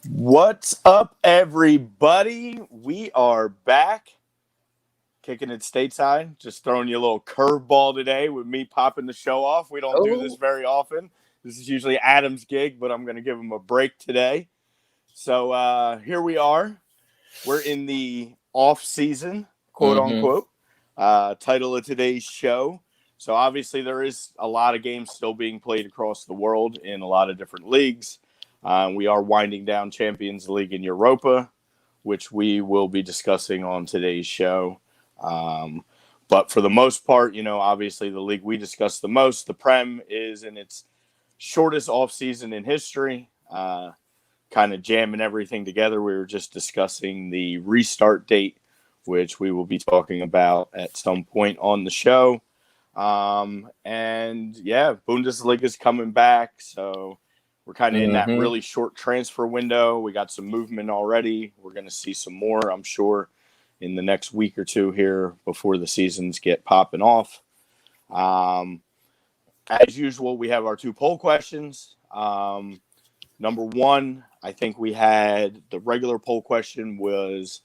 What's up, everybody? We are back, kicking it stateside. Just throwing you a little curveball today with me popping the show off. We don't do this Oh, very often. This is usually Adam's gig, but I'm going to give him a break today. So here we are. We're in the off season, quote mm-hmm. unquote. Title of today's show. So obviously there is a lot of games still being played across the world in a lot of different leagues. We are winding down Champions League in Europa, which we will be discussing on today's show. But for the most part, obviously the league we discuss the most, the Prem, is in its shortest offseason in history, kind of jamming everything together. We were just discussing the restart date, which we will be talking about at some point on the show. And yeah, Bundesliga is coming back. So we're kind of in that Mm-hmm. really short transfer window. We got some movement already. We're going to see some more, I'm sure, in the next week or two here before the seasons get popping off. As usual, we have our two poll questions. Number one, I think we had the regular poll question was,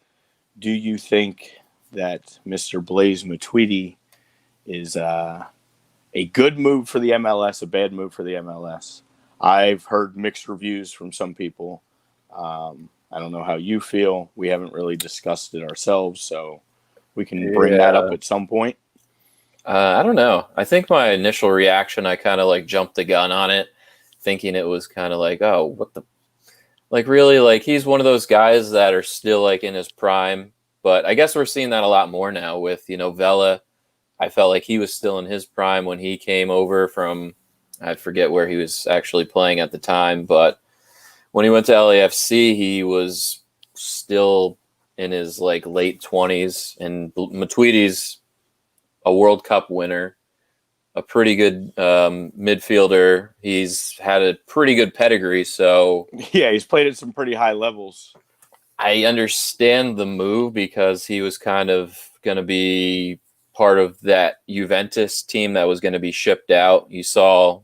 do you think that Mr. Blaise Matuidi is a good move for the MLS, a bad move for the MLS? I've heard mixed reviews from some people. I don't know how you feel. We haven't really discussed it ourselves, so we can bring that up Yeah. at some point. I don't know. I think my initial reaction, I kind of like jumped the gun on it, thinking it was kind of like, oh, what the, like really, like he's one of those guys that are still like in his prime. But I guess we're seeing that a lot more now with Vela. I felt like he was still in his prime when he came over from, I forget where he was actually playing at the time, but when he went to LAFC, he was still in his like late 20s, and Matuidi's a World Cup winner, a pretty good midfielder. He's had a pretty good pedigree, so Yeah, he's played at some pretty high levels. I understand the move because he was kind of going to be part of that Juventus team that was going to be shipped out. You saw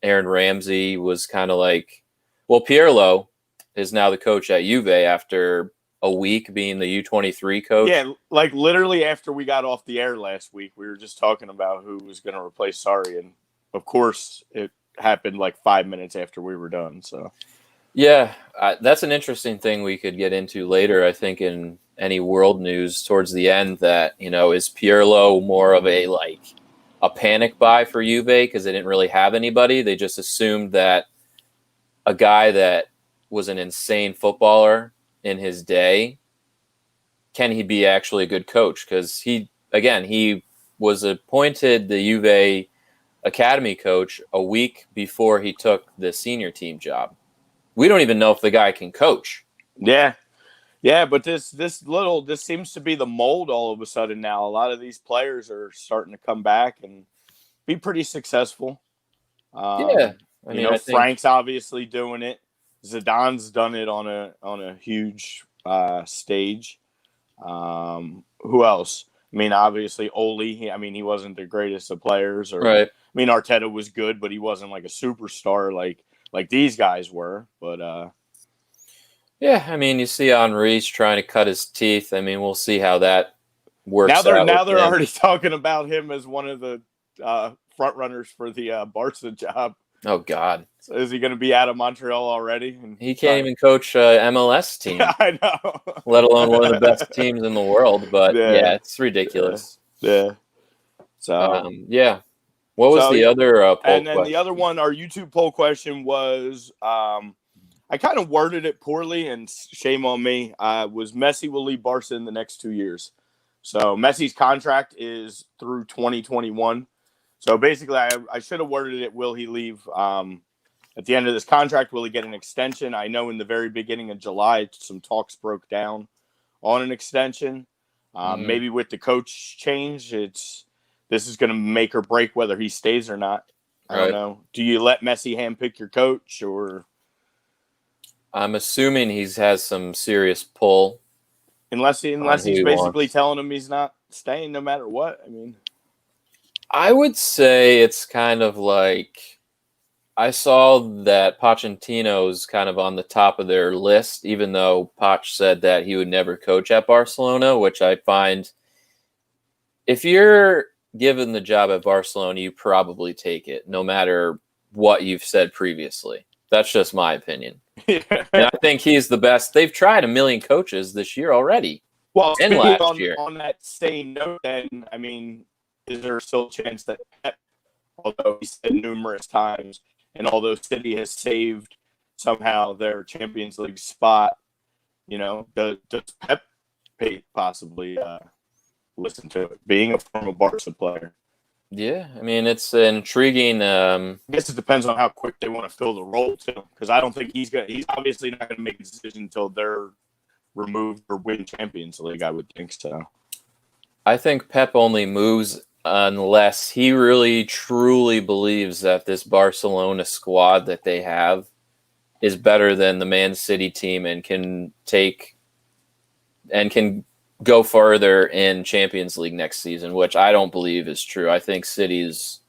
Aaron Ramsey was kind of like, well, Pirlo is now the coach at Juve after a week being the U23 coach. Yeah, like literally after we got off the air last week, we were just talking about who was going to replace Sarri, and of course, it happened like 5 minutes after we were done. So Yeah, that's an interesting thing we could get into later, I think, in any world news towards the end that, is Pirlo more of a panic buy for Juve because they didn't really have anybody. They just assumed that a guy that was an insane footballer in his day, can he be actually a good coach? Because he was appointed the Juve academy coach a week before he took the senior team job. We don't even know if the guy can coach. yeah, but this seems to be the mold all of a sudden now. A lot of these players are starting to come back and be pretty successful. Yeah, I mean, I think Frank's obviously doing it. Zidane's done it on a huge stage. Who else? I mean, obviously Ole. He wasn't the greatest of players. right. Arteta was good, but he wasn't like a superstar like these guys were. But Yeah, I mean, you see Henri's trying to cut his teeth. I mean, we'll see how that works now out they're with him. already talking about him as one of the front runners for the Barca job. Oh God, So is he going to be out of Montreal already? he can't even coach a MLS team, I know. let alone one of the best teams in the world. But yeah, Yeah, it's ridiculous. yeah. So Yeah. What was the yeah. other poll And then the other question? one, our YouTube poll question was, I kind of worded it poorly, and shame on me. Was Messi will leave Barca in the next 2 years. So Messi's contract is through 2021. So basically, I should have worded it, will he leave at the end of this contract? Will he get an extension? I know in the very beginning of July, some talks broke down on an extension. Maybe with the coach change, this is going to make or break whether he stays or not. I don't know. Do you let Messi handpick your coach, or I'm assuming he has some serious pull. unless he's basically wants. telling him he's not staying no matter what? I mean, I would say it's kind of like I saw that Pochettino's kind of on the top of their list, even though Poch said that he would never coach at Barcelona, which I find, if you're given the job at Barcelona, you probably take it, no matter what you've said previously. That's just my opinion. And I think he's the best. They've tried a million coaches this year already. Well, and speaking last year. on that same note, then, I mean, is there still a chance that Pep, although he said numerous times, and although City has saved somehow their Champions League spot, does Pep possibly listen to it, being a former Barca player? Yeah, I mean, it's intriguing. I guess it depends on how quick they want to fill the role, too, because I don't think he's obviously not going to make a decision until they're removed or win Champions League, I would think so. I think Pep only moves unless he really truly believes that this Barcelona squad that they have is better than the Man City team and can go further in Champions League next season, which I don't believe is true. I think City's,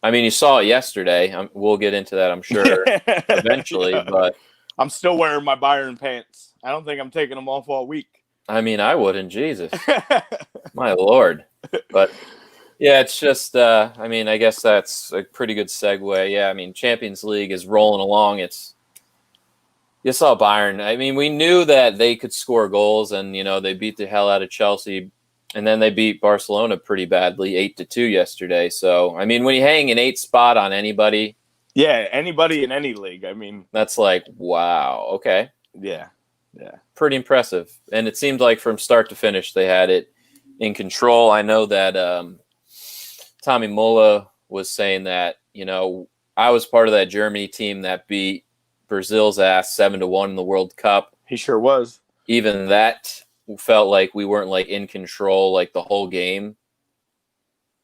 I mean, you saw it yesterday. We'll get into that, I'm sure, eventually, Yeah. but I'm still wearing my Bayern pants. I don't think I'm taking them off all week. I mean, I wouldn't, Jesus. My Lord. But yeah, it's just, I mean, I guess that's a pretty good segue. Yeah, I mean, Champions League is rolling along. You saw Bayern. I mean, we knew that they could score goals, and, they beat the hell out of Chelsea, and then they beat Barcelona pretty badly, 8-2 yesterday. So, I mean, when you hang an 8th spot on anybody. Yeah, anybody in any league. I mean, that's like, wow, okay. Yeah. Pretty impressive. And it seemed like from start to finish, they had it in control. I know that Tommy Mola was saying that, I was part of that Germany team that beat Brazil's ass 7-1 in the World Cup. He sure was. Even that felt like we weren't in control the whole game.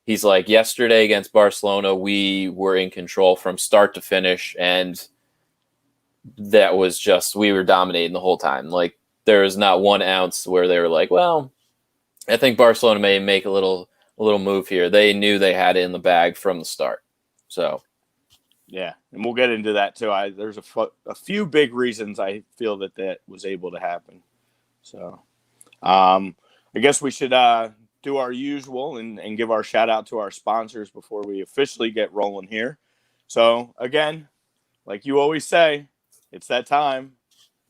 He's like, yesterday against Barcelona, we were in control from start to finish, and that was just, we were dominating the whole time. There was not 1 ounce where they were like, well, I think Barcelona may make a little move here. They knew they had it in the bag from the start. So, yeah, and we'll get into that too. There's a few big reasons I feel that was able to happen. So, I guess we should do our usual and give our shout out to our sponsors before we officially get rolling here. So, again, like you always say, it's that time.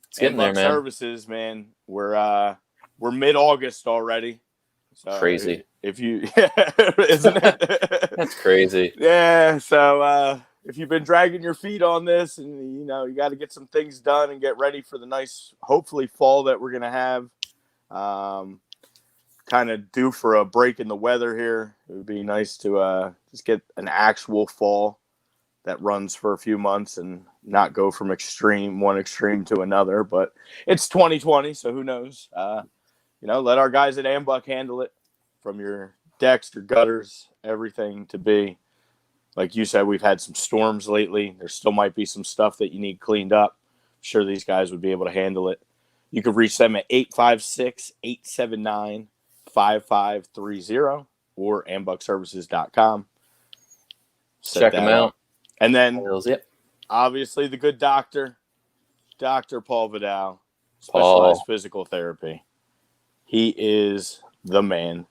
It's getting there, man. Services, man. We're mid-August already. So crazy. If you, isn't it? That's crazy. Yeah. So if you've been dragging your feet on this, and you got to get some things done and get ready for the nice, hopefully, fall that we're gonna have. Kind of due for a break in the weather here. It would be nice to just get an actual fall that runs for a few months and not go from one extreme to another. But it's 2020, so who knows? Let our guys at Ambuck handle it, from your decks, your gutters, everything to be. Like you said, we've had some storms lately. There still might be some stuff that you need cleaned up. I'm sure these guys would be able to handle it. You can reach them at 856-879-5530 or ambuckservices.com. Check them out. And then, obviously, the good doctor, Dr. Paul Vidal, Specialized Physical Therapy. He is the man.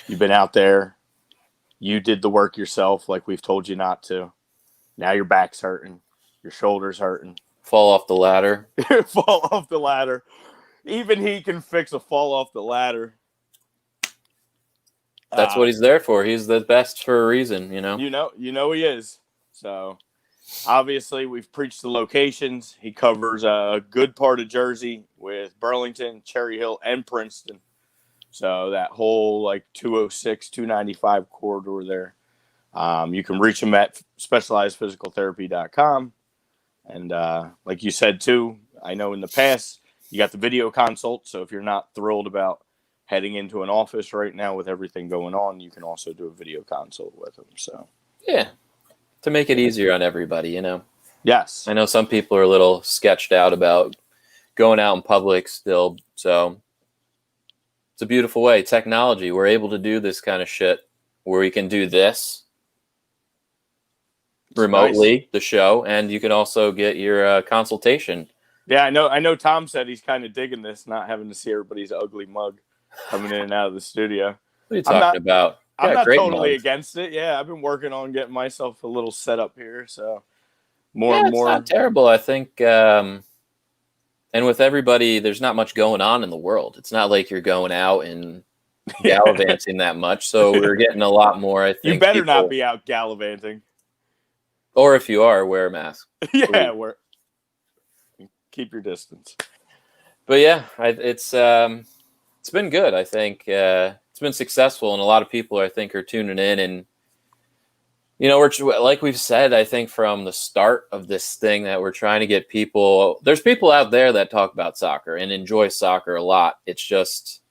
You've been out there. You did the work yourself like we've told you not to. Now your back's hurting. Your shoulder's hurting. Fall off the ladder. Fall off the ladder. Even he can fix a fall off the ladder. That's what he's there for. He's the best for a reason, You know he is. So, obviously, we've preached the locations. He covers a good part of Jersey with Burlington, Cherry Hill, and Princeton. So, that whole 206, 295 corridor there. You can reach him at specializedphysicaltherapy.com. And like you said, too, I know in the past, you got the video consult. So, if you're not thrilled about heading into an office right now with everything going on, you can also do a video consult with him. So, yeah, to make it easier on everybody, Yes. I know some people are a little sketched out about going out in public still. So it's a beautiful way. Technology. We're able to do this kind of shit where we can do this. remotely Nice. the show, and you can also get your consultation. Yeah, I know. Tom said he's kind of digging this, not having to see everybody's ugly mug coming in and out of the studio. What are you I'm talking not. about? I'm Yeah, not great totally mugs. against it. Yeah, I've been working on getting myself a little set up here, so more Yeah, and it's not more. terrible. I think, and with everybody, there's not much going on in the world. It's not like you're going out and Yeah. gallivanting that much. So we're getting a lot more, I You think, better not people, be out gallivanting. or if you are, wear a mask, Yeah, please. we're keep your distance. But yeah, it's been good. I think it's been successful, and a lot of people, I think, are tuning in. And we're like we've said, I think from the start of this thing that we're trying to get people. There's people out there that talk about soccer and enjoy soccer a lot. It's just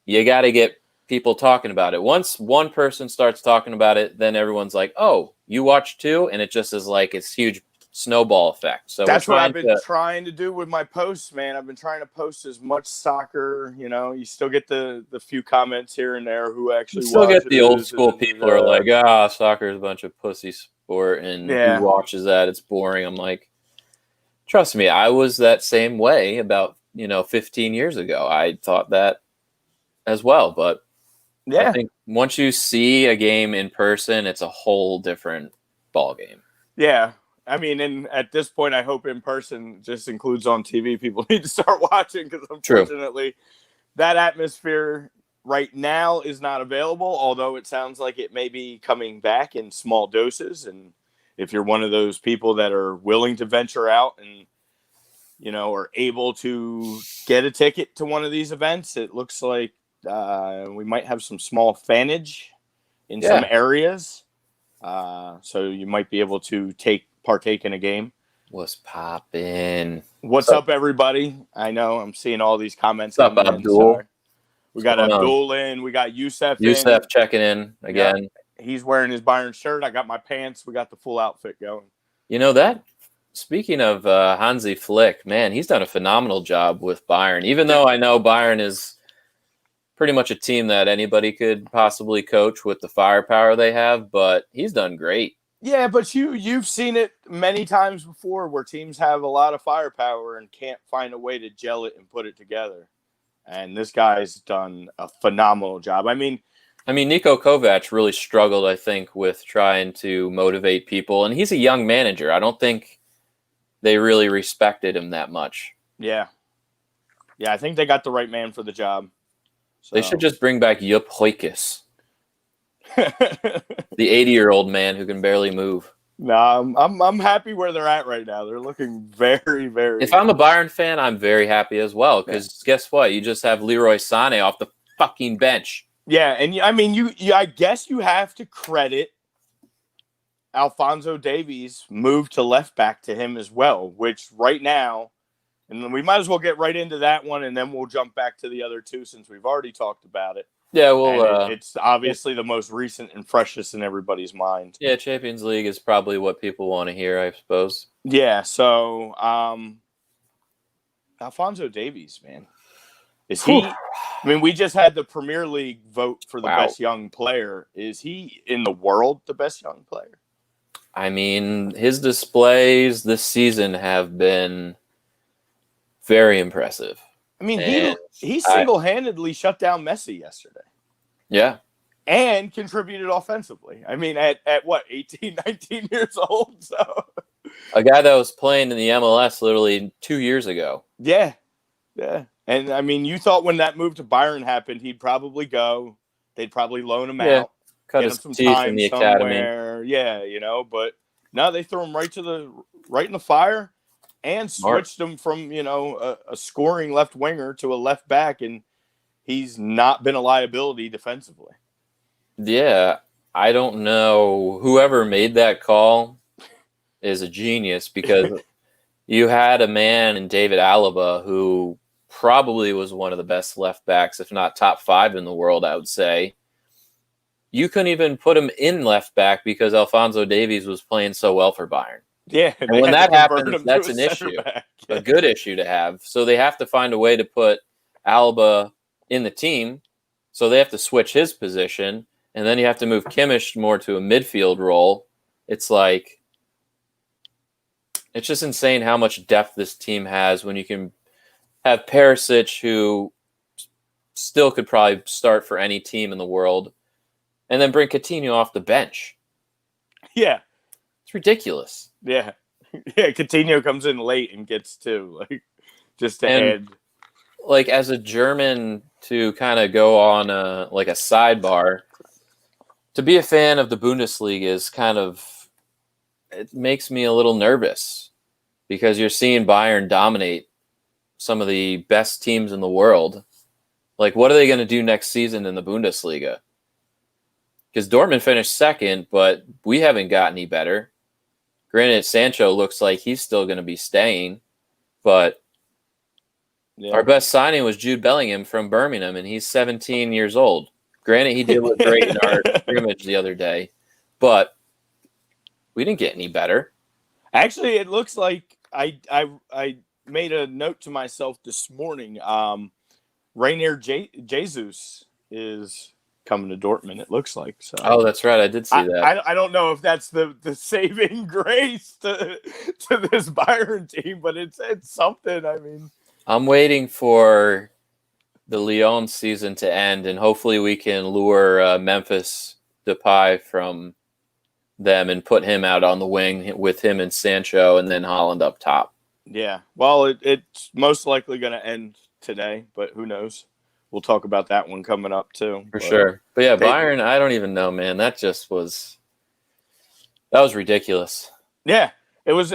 you got to get people talking about it. Once one person starts talking about it, then everyone's like, "Oh, you watch too," and it just is like it's huge snowball effect. So we're That's what I've trying been to. trying to do with my posts, man. I've been trying to post as much soccer. You still get the few comments here and there who You actually still get the old watches. school people are like, soccer is a bunch of pussy sport, and who Yeah, watches that? It's boring. I'm like, trust me, I was that same way about 15 years ago. I thought that as well, but I yeah, think once you see a game in person, it's a whole different ball game. yeah. I mean, and at this point, I hope in person just includes on TV. People need to start watching because True. unfortunately, that atmosphere right now is not available. Although it sounds like it may be coming back in small doses, and if you're one of those people that are willing to venture out and are able to get a ticket to one of these events, it looks like we might have some small fanage in some Yeah. areas. So you might be able to partake in a game. What's poppin'? What's up, everybody? I know I'm seeing all these comments What's up, coming in. Abdul? Sorry. We What's got going on? Abdul in. We got Youssef in. Youssef checking in Yep. again. He's wearing his Bayern shirt. I got my pants. We got the full outfit going. That, speaking of Hansi Flick, man, he's done a phenomenal job with Bayern. Even though I know Bayern is pretty much a team that anybody could possibly coach with the firepower they have, but he's done great. Yeah, but you've seen it many times before where teams have a lot of firepower and can't find a way to gel it and put it together. And this guy's done a phenomenal job. I mean, Niko Kovac really struggled, I think, with trying to motivate people, and he's a young manager. I don't think they really respected him that much. Yeah, I think they got the right man for the job. So. They should just bring back Jupp Heynckes, the 80-year-old man who can barely move. No, I'm happy where they're at right now. They're looking very, very. If I'm a Bayern fan, I'm very happy as well because guess what? You just have Leroy Sané off the fucking bench. Yeah, and I mean, I guess you have to credit Alphonso Davies' move to left back to him as well, which right now, and we might as well get right into that one, and then we'll jump back to the other two since we've already talked about it. Yeah, well, it's obviously the most recent and freshest in everybody's mind. Yeah, Champions League is probably what people want to hear, I suppose. Yeah, so Alphonso Davies, man. Is he? I mean, we just had the Premier League vote for the best young player. Is he in the world the best young player? I mean, his displays this season have been very impressive. I mean, he single-handedly shut down Messi yesterday. Yeah. And contributed offensively. I mean, at what, 18, 19 years old? So a guy that was playing in the MLS literally 2 years ago. Yeah. Yeah. And, I mean, you thought when that move to Bayern happened, he'd probably go. They'd probably loan him out. Cut his teeth in the academy. Yeah, but no, they threw him right in the fire and switched him from, a scoring left winger to a left back, and he's not been a liability defensively. Yeah, I don't know. Whoever made that call is a genius because you had a man in David Alaba who probably was one of the best left backs, if not top 5 in the world, I would say. You couldn't even put him in left back because Alphonso Davies was playing so well for Bayern. Yeah. And when that happens, that's an issue, a good issue to have. So they have to find a way to put Alaba in the team. So they have to switch his position. And then you have to move Kimmich more to a midfield role. it's like it's just insane how much depth this team has when you can have Perisic, who still could probably start for any team in the world, and then bring Coutinho off the bench. Yeah. It's ridiculous. Yeah. Yeah, Coutinho comes in late and gets two, like, just to add. Like, as a German, to kind of go on a sidebar, to be a fan of the Bundesliga is kind of, it makes me a little nervous because you're seeing Bayern dominate some of the best teams in the world. Like, what are they going to do next season in the Bundesliga? Because Dortmund finished second, but we haven't got any better. Granted, Sancho looks like he's still going to be staying, but our best signing was Jude Bellingham from Birmingham, and he's 17 years old. Granted, he did look great in our scrimmage the other day, but we didn't get any better. Actually, it looks like I made a note to myself this morning. Rainier Jesus is coming to Dortmund, it looks like. So. Oh, that's right. I did see that. I don't know if that's the saving grace to this Bayern team, but it's something. I mean, I'm waiting for the Lyon season to end, and hopefully we can lure Memphis Depay from them and put him out on the wing with him and Sancho, and then Haaland up top. Yeah. Well, it's most likely going to end today, but who knows? We'll talk about that one coming up too. For sure. But yeah, Bayern, I don't even know, man. That was ridiculous. Yeah. It was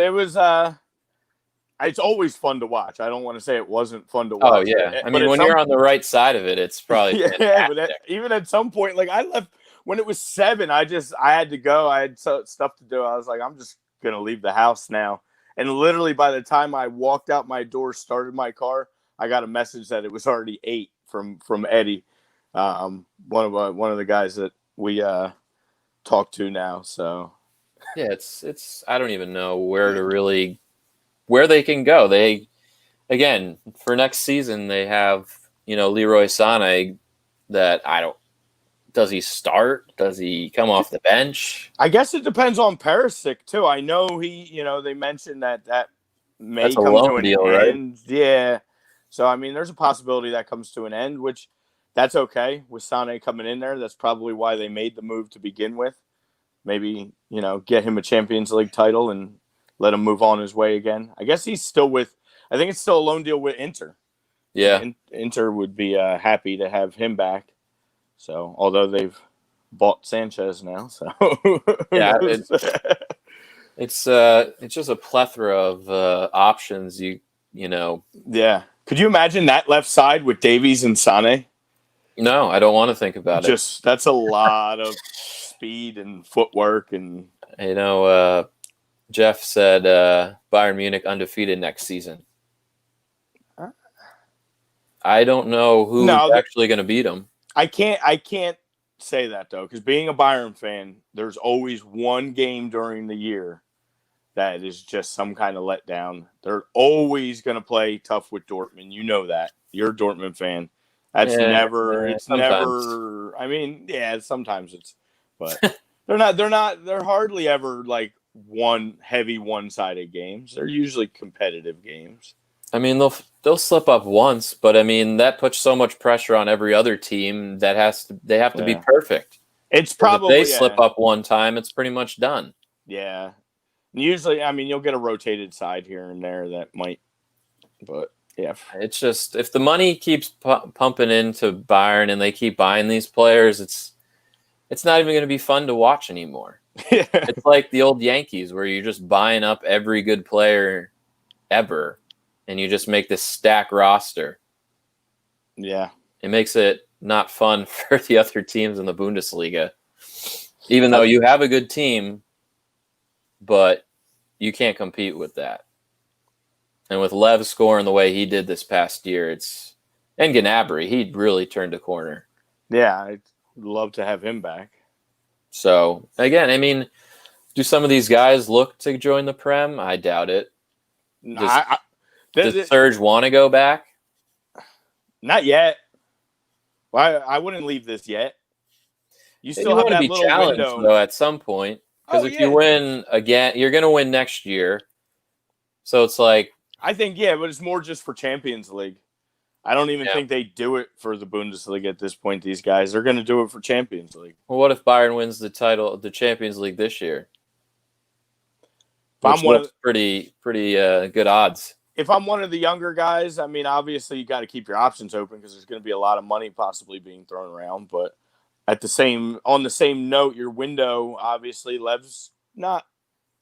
it's always fun to watch. I don't want to say it wasn't fun to watch. Oh yeah. I mean, when you're on the right side of it, it's probably yeah, but even at some point, like I left when it was 7, I had to go. I had stuff to do. I was like, I'm just going to leave the house now. And literally by the time I walked out my door, started my car, I got a message that it was already 8 from Eddie, one of the guys that we talk to now. So yeah, it's I don't even know where they can go. They, again, for next season they have, Leroy Sané that does he start? Does he come off the bench? I guess it depends on Perisic too. I know they mentioned that may come to an deal, end. Right? Yeah. So, I mean, there's a possibility that comes to an end, which that's okay with Sané coming in there. That's probably why they made the move to begin with. Maybe, get him a Champions League title and let him move on his way again. I guess he's still I think it's still a loan deal with Inter. Yeah. Inter would be happy to have him back. So, although they've bought Sanchez now, so. Yeah. It's just a plethora of options. Yeah. Could you imagine that left side with Davies and Sané? No, I don't want to think about it. That's a lot of speed and footwork. And Jeff said Bayern Munich undefeated next season. I don't know who's actually going to beat them. I can't say that, though, because being a Bayern fan, there's always one game during the year that is just some kind of letdown. They're always going to play tough with Dortmund. You know that. You're a Dortmund fan. That's sometimes. Never. I mean, yeah, sometimes but they're hardly ever like one-sided games. They're usually competitive games. I mean, they'll slip up once, but I mean that puts so much pressure on every other team that they have to be perfect. It's probably if they slip up one time, it's pretty much done. Yeah. Usually, I mean, you'll get a rotated side here and there that might, but yeah. It's just, if the money keeps pumping into Bayern and they keep buying these players, it's not even going to be fun to watch anymore. Yeah. It's like the old Yankees where you're just buying up every good player ever and you just make this stack roster. Yeah. It makes it not fun for the other teams in the Bundesliga. Even though you have a good team, but you can't compete with that. And with Lev scoring the way he did this past year, and Gnabry, he really turned a corner. Yeah, I'd love to have him back. So, again, I mean, do some of these guys look to join the Prem? I doubt it. Does Serge want to go back? Not yet. Well, I wouldn't leave this yet. You still have that little window. Though, at some point. Because Oh if you yeah, win again, you're going to win next year. So it's like, I think but it's more just for Champions League. I don't even yeah. think they do it for the Bundesliga at this point. These guys, they're going to do it for Champions League. Well, what if Bayern wins the title, the Champions League this year, If I'm which one of looks pretty good odds. if I'm one of the younger guys, I mean, obviously you got to keep your options open because there's going to be a lot of money possibly being thrown around. But on the same note, your window, obviously, Lev's not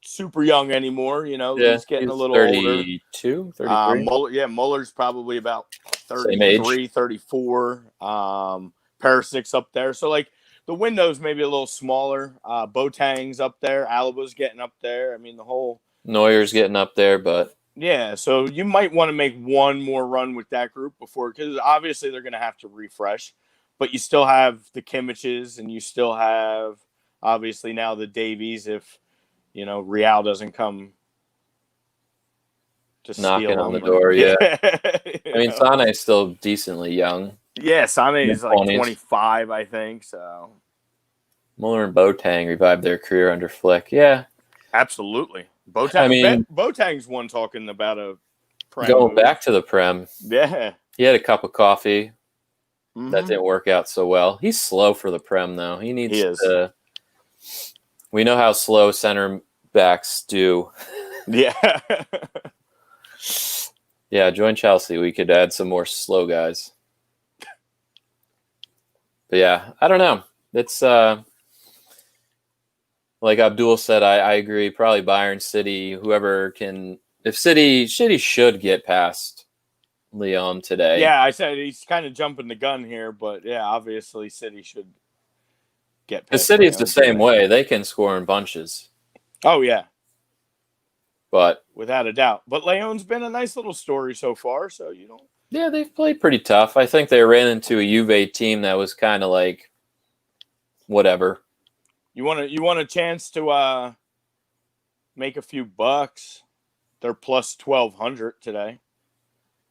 super young anymore. Yeah, He's getting a he's little older. 32, 33. Muller's probably about Same age. 33, 34. Perisic's up there. So, like, the window's maybe a little smaller. Boateng's up there. Alaba's getting up there. I mean, the whole... Neuer's getting up there, but... Yeah, so you might want to make one more run with that group before... Because obviously they're going to have to refresh. But you still have the Kimmiches, and you still have, obviously, now the Davies if... Real doesn't come to knocking on the them. door, yeah. I mean, Sane's still decently young. Yeah, Sane is like 20s. 25, I think. So Muller and Boateng revived their career under Flick. Yeah, absolutely. Boateng's one talking about a Prem going move. back to the Prem. Yeah, he had a cup of coffee. Mm-hmm. That didn't work out so well. He's slow for the Prem, though. He needs to. We know how slow center backs do. Yeah. Yeah, join Chelsea. We could add some more slow guys. But yeah, I don't know. It's like Abdul said, I agree. Probably Bayern, City, whoever can. If City should get past Lyon today. Yeah, I said he's kind of jumping the gun here, but yeah, obviously City should get past. The City's the same way. They can score in bunches. Oh yeah. But without a doubt. But Leon's been a nice little story so far, so you don't. Yeah, they've played pretty tough. I think they ran into a Juve team that was kind of like whatever. You want a chance to make a few bucks. They're plus 1,200 today.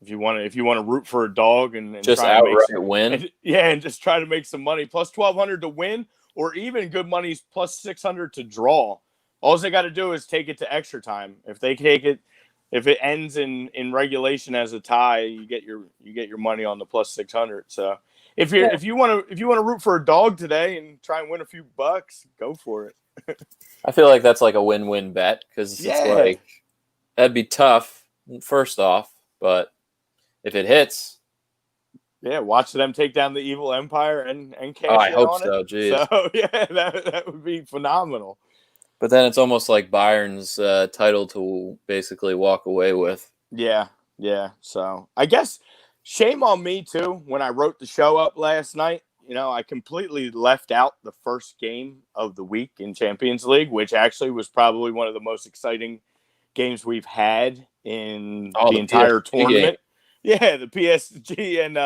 If you want to root for a dog and just try outright to win. And just try to make some money. Plus 1,200 to win, or even good money's plus 600 to draw. All they got to do is take it to extra time. If they take it, if it ends in regulation as a tie, you get your money on the plus 600. So if you want to root for a dog today and try and win a few bucks, go for it. I feel like that's like a win-win bet because it's like that'd be tough first off, but if it hits, watch them take down the evil empire and cash I in hope on so. it. Geez. So yeah, that would be phenomenal. But then it's almost like Bayern's title to basically walk away with. Yeah. So I guess shame on me too. When I wrote the show up last night, I completely left out the first game of the week in Champions League, which actually was probably one of the most exciting games we've had in the entire PSG tournament. Game. Yeah, the PSG and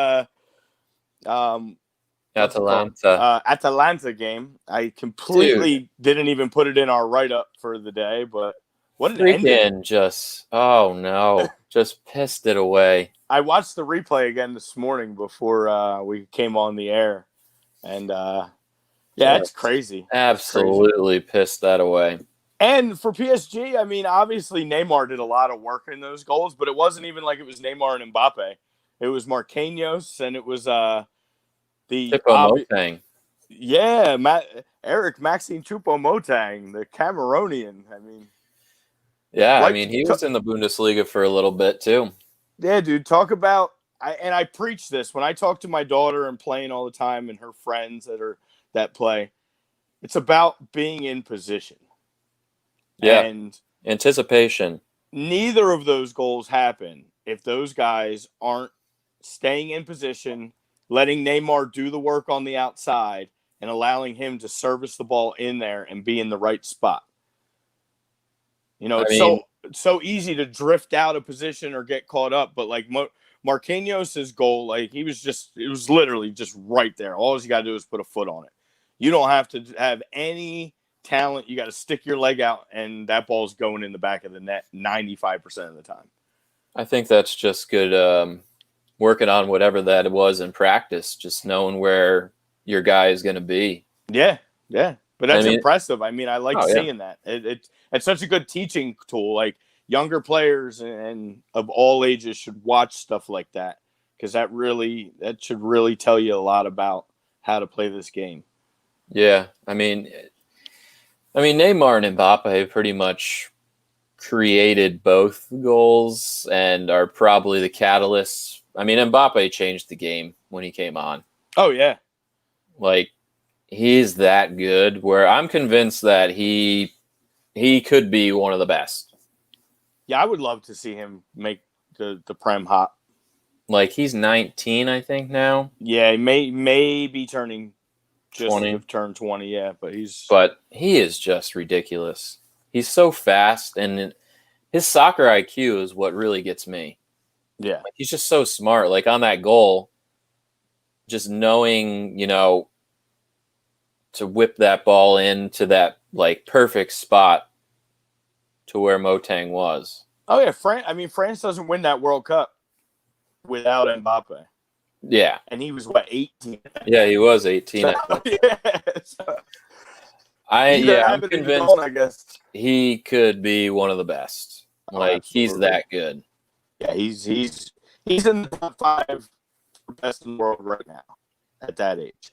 Atalanta game. I completely didn't even put it in our write-up for the day, but what an ending. Just pissed it away. I watched the replay again this morning before we came on the air, and it's crazy. Absolutely pissed that away. And for PSG, I mean, obviously Neymar did a lot of work in those goals, but it wasn't even like it was Neymar and Mbappe. It was Marquinhos, and it was the Choupo-Moting. Eric Maxime Choupo-Moting, the Cameroonian. I mean, he was in the Bundesliga for a little bit too. Yeah, dude. Talk about I preach this when I talk to my daughter and playing all the time, and her friends that play. It's about being in position. Yeah, and anticipation. Neither of those goals happen if those guys aren't staying in position, letting Neymar do the work on the outside, and allowing him to service the ball in there and be in the right spot. It's so easy to drift out of position or get caught up, but like Marquinhos' goal, like it was literally just right there. All you got to do is put a foot on it. You don't have to have any talent. You got to stick your leg out, and that ball's going in the back of the net 95% of the time. I think that's just good working on whatever that was in practice, just knowing where your guy is going to be. Yeah. But that's I mean, impressive. I mean, I like seeing that. It's such a good teaching tool. Like younger players and of all ages should watch stuff like that because that should really tell you a lot about how to play this game. yeah. I mean, Neymar and Mbappe pretty much created both goals and are probably the catalysts. I mean, Mbappe changed the game when he came on. Oh yeah, like he's that good. Where I'm convinced that he could be one of the best. Yeah, I would love to see him make the Prem hop. Like he's 19, I think now. Yeah, he may be turning 20. Turned 20. Yeah, but he is just ridiculous. He's so fast, and his soccer IQ is what really gets me. Yeah, like, he's just so smart. Like on that goal, just knowing, to whip that ball into that like perfect spot to where Motang was. Oh yeah, France doesn't win that World Cup without Mbappe. Yeah, and he was what 18. Yeah, he was 18. I'm convinced. I guess he could be one of the best. Like he's that good. Yeah, he's in the top 5 best in the world right now at that age.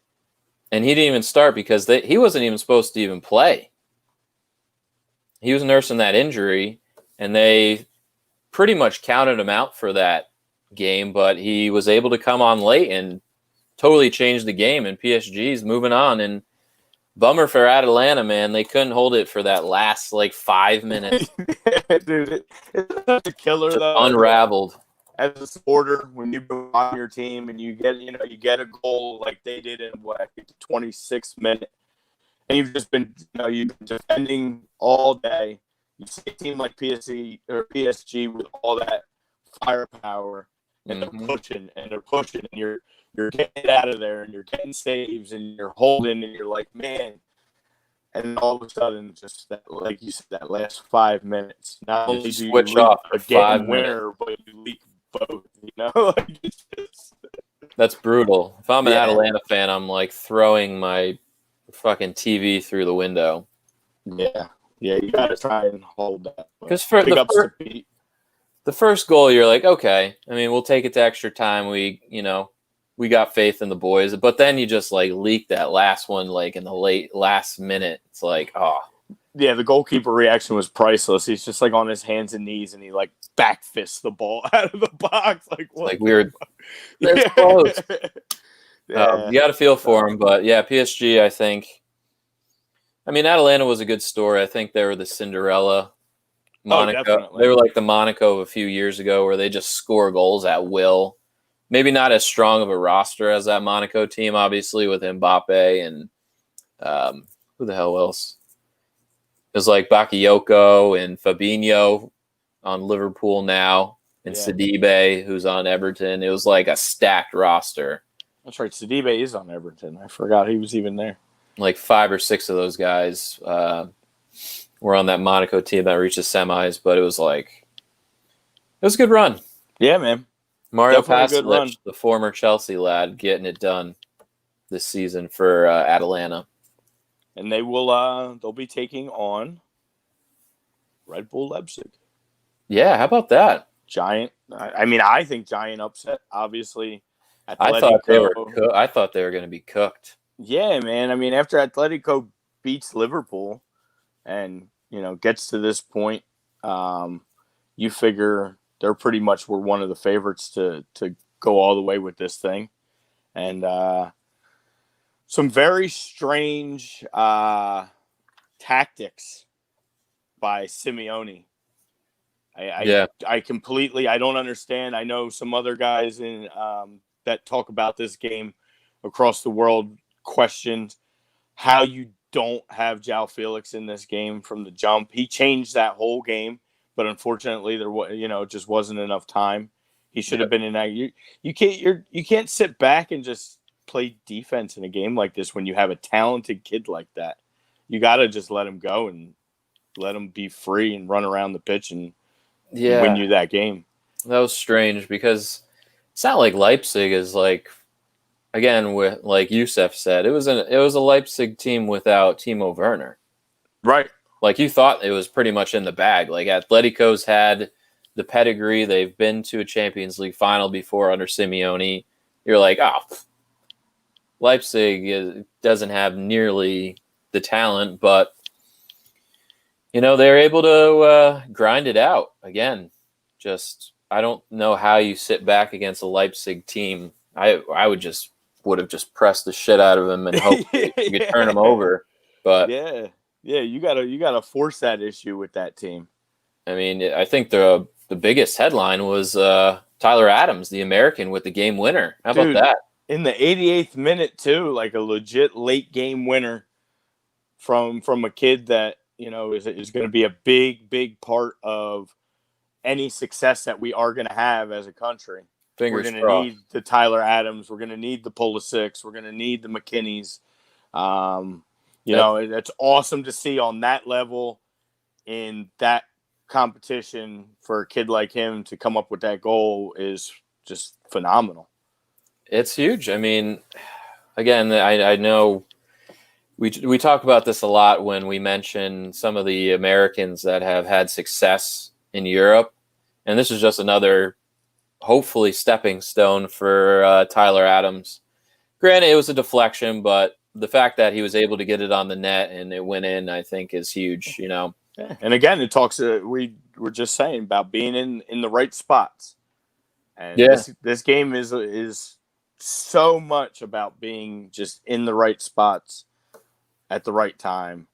And he didn't even start because he wasn't even supposed to even play. He was nursing that injury, and they pretty much counted him out for that game, but he was able to come on late and totally change the game, and PSG's moving on. And bummer for Atlanta, man. They couldn't hold it for that last 5 minutes. Dude, it's such a killer though. Unraveled. As a supporter, when you go on your team and you get a goal like they did in the 26th minute, and you've just been you've been defending all day. You see a team like PSG with all that firepower, and they're pushing and you're getting it out of there, and you're getting saves, and you're holding, and you're like, man. And all of a sudden, just that, like you said, that last 5 minutes, not only do you leak a game winner, but you leak both. That's brutal. If I'm an Atlanta fan, I'm throwing my fucking TV through the window. Yeah, you gotta try and hold that. Because for the first goal, you're like, okay. I mean, we'll take it to extra time. We got faith in the boys, but then you just leak that last one in the last minute. It's oh. Yeah, the goalkeeper reaction was priceless. He's just on his hands and knees, and he back fists the ball out of the box. We were that's close. You got to feel for him, but yeah, PSG. I think. I mean, Atlanta was a good story. I think they were the Cinderella. Monaco. They were like the Monaco of a few years ago, where they just score goals at will. Maybe not as strong of a roster as that Monaco team, obviously, with Mbappe and who the hell else? It was Bakayoko and Fabinho on Liverpool now, and Sidibe, who's on Everton. It was a stacked roster. That's right. Sidibe is on Everton. I forgot he was even there. 5 or 6 of those guys were on that Monaco team that reached the semis, but it was a good run. Yeah, man. Mario Pasalic, the former Chelsea lad, getting it done this season for Atalanta. And they'll be taking on Red Bull Leipzig. Yeah, how about that? Giant. I think giant upset. Obviously, Atletico. I thought they were going to be cooked. Yeah, man. After Atletico beats Liverpool, and gets to this point, you figure they're pretty much were one of the favorites to go all the way with this thing, and some very strange tactics by Simeone. I don't understand. I know some other guys that talk about this game across the world questioned how you don't have João Felix in this game from the jump. He changed that whole game, but unfortunately there was just wasn't enough time. He should have been in that. You can't sit back and just play defense in a game like this when you have a talented kid like that. You got to just let him go and let him be free and run around the pitch and win you that game. That was strange because it's not like Leipzig is again, with like Youssef said, it was a Leipzig team without Timo Werner. Right. Like you thought it was pretty much in the bag. Like Atletico's had the pedigree; they've been to a Champions League final before under Simeone. You're like, oh, Leipzig doesn't have nearly the talent, but they're able to grind it out again. Just I don't know how you sit back against a Leipzig team. I would have just pressed the shit out of him and hope you could turn him over. But yeah, you gotta force that issue with that team. I mean, I think the biggest headline was Tyler Adams, the American, with the game winner. How about that? In the 88th minute too, like a legit late game winner from a kid that is going to be a big part of any success that we are going to have as a country. We're going to need the Tyler Adams. We're going to need the Pulisics. We're going to need the McKinneys. It's awesome to see on that level in that competition for a kid like him to come up with that goal is just phenomenal. It's huge. I mean, again, I know we talk about this a lot when we mention some of the Americans that have had success in Europe. And this is just another, hopefully, stepping stone for Tyler Adams. Granted, it was a deflection, but the fact that he was able to get it on the net and it went in, I think, is huge, Yeah. And again, it talks, we were just saying about being in the right spots. And this game is so much about being just in the right spots at the right time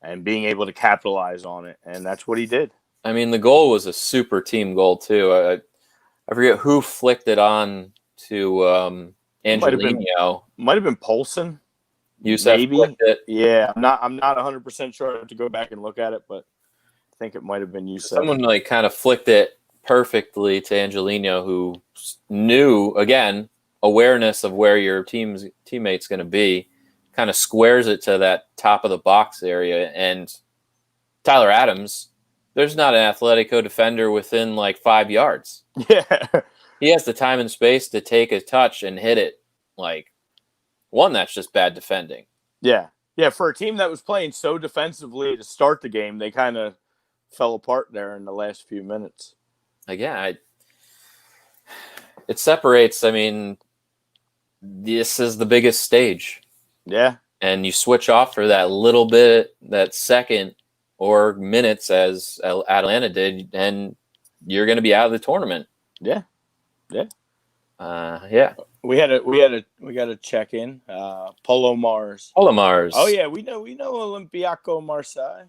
and being able to capitalize on it. And that's what he did. I mean, the goal was a super team goal, too. I forget who flicked it on to Angelino. Might have been Poulsen. Youssef flicked it. Yeah, I'm not 100% sure. I have to go back and look at it, but I think it might have been Youssef. Someone kind of flicked it perfectly to Angelino, who knew, again, awareness of where your teammate's going to be, kind of squares it to that top of the box area. And Tyler Adams, there's not an Atletico defender within 5 yards. Yeah. He has the time and space to take a touch and hit it. That's just bad defending. Yeah. Yeah, for a team that was playing so defensively to start the game, they kind of fell apart there in the last few minutes. Again, it separates. I mean, this is the biggest stage. Yeah. And you switch off for that little bit, that second or minutes as Atlanta did, and you're going to be out of the tournament. Yeah. Yeah. Yeah. We got to check in. Polo Mars. Oh yeah, we know Olympiaco Marseille.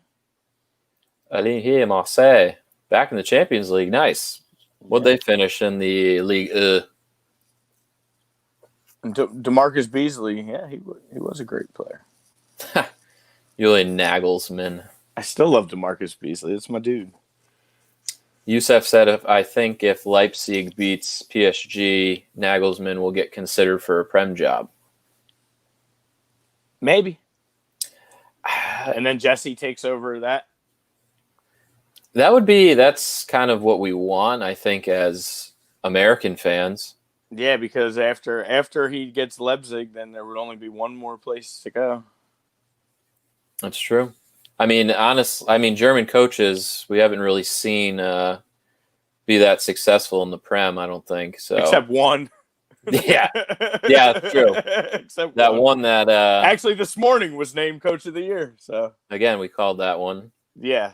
Allez here, Marseille. Back in the Champions League. Nice. What'd they finish in the League? DeMarcus Beasley, yeah, he was a great player. Julian Nagelsmann. I still love DeMarcus Beasley. It's my dude. Youssef said, I think if Leipzig beats PSG, Nagelsmann will get considered for a Prem job. Maybe. And then Jesse takes over that. That's kind of what we want, I think, as American fans. Yeah, because after he gets Leipzig, then there would only be one more place to go. That's true. I mean, German coaches, we haven't really seen be that successful in the Prem, I don't think. So except one. Yeah, true. Except that one that actually this morning was named Coach of the Year. So again, we called that one. Yeah.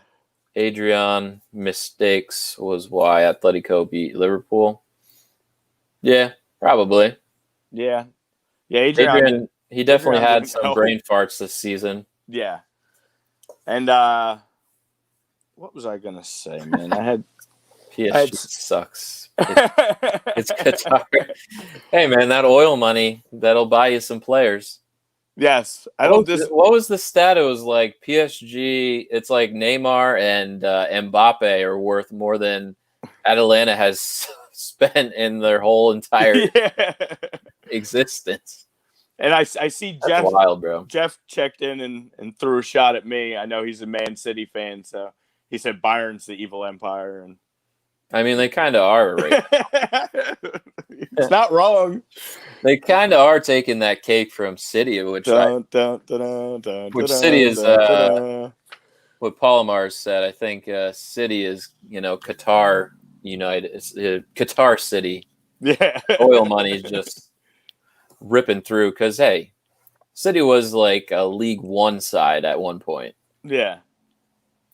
Adrian mistakes was why Atletico beat Liverpool. Yeah, probably. Yeah. Adrian he definitely had some brain farts this season. Yeah. And what was I gonna say, man? PSG sucks. It's Qatar. Hey, man, that oil money that'll buy you some players. Yes, What was the stat? It was like PSG. It's like Neymar and Mbappe are worth more than Atalanta has spent in their whole entire existence. And I see That's Jeff. Wild, bro. Jeff checked in and threw a shot at me. I know he's a Man City fan, so he said Bayern's the evil empire, and I mean they kind of are, right? It's not wrong. They kind of are taking that cake from City, which City is what Palomar said. I think City is, Qatar United. It's Qatar City. Yeah. Oil money just ripping through because, hey, City was like a League One side at one point. Yeah.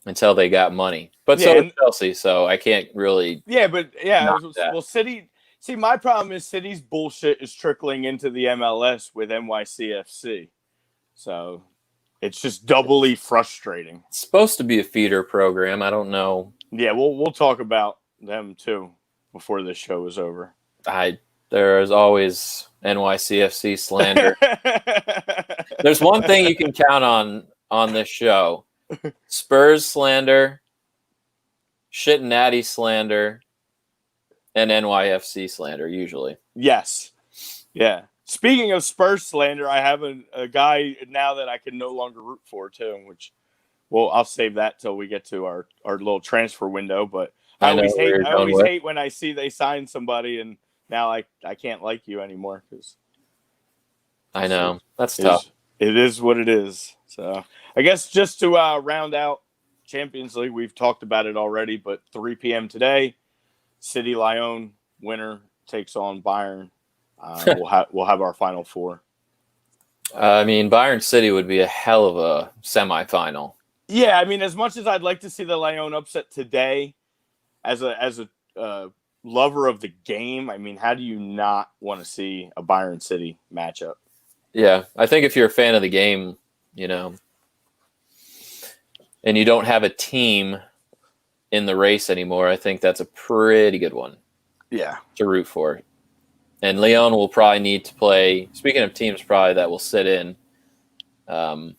Until they got money. But so did Chelsea, so I can't really. Yeah, but well, City. See, my problem is City's bullshit is trickling into the MLS with NYCFC. So it's just doubly frustrating. It's supposed to be a feeder program. I don't know. Yeah, we'll talk about them too before this show is over. There is always NYCFC slander. There's one thing you can count on this show. Spurs slander, shit and natty slander, and NYFC slander, usually. Yes. Yeah. Speaking of Spurs slander, I have a guy now that I can no longer root for, too, which, well, I'll save that till we get to our little transfer window. But I always hate when I see they sign somebody and now I can't like you anymore. Cause I know. That's tough. It is what it is. So I guess just to round out Champions League, we've talked about it already, but 3 p.m. today, City Lyon winner takes on Bayern. We'll have our final four. I mean, Bayern City would be a hell of a semifinal. Yeah, I mean, as much as I'd like to see the Lyon upset today, as a lover of the game, I mean, how do you not want to see a Bayern City matchup? Yeah, I think if you're a fan of the game, and you don't have a team in the race anymore, I think that's a pretty good one. Yeah. To root for. And Lyon will probably need to play, speaking of teams probably that will sit in, I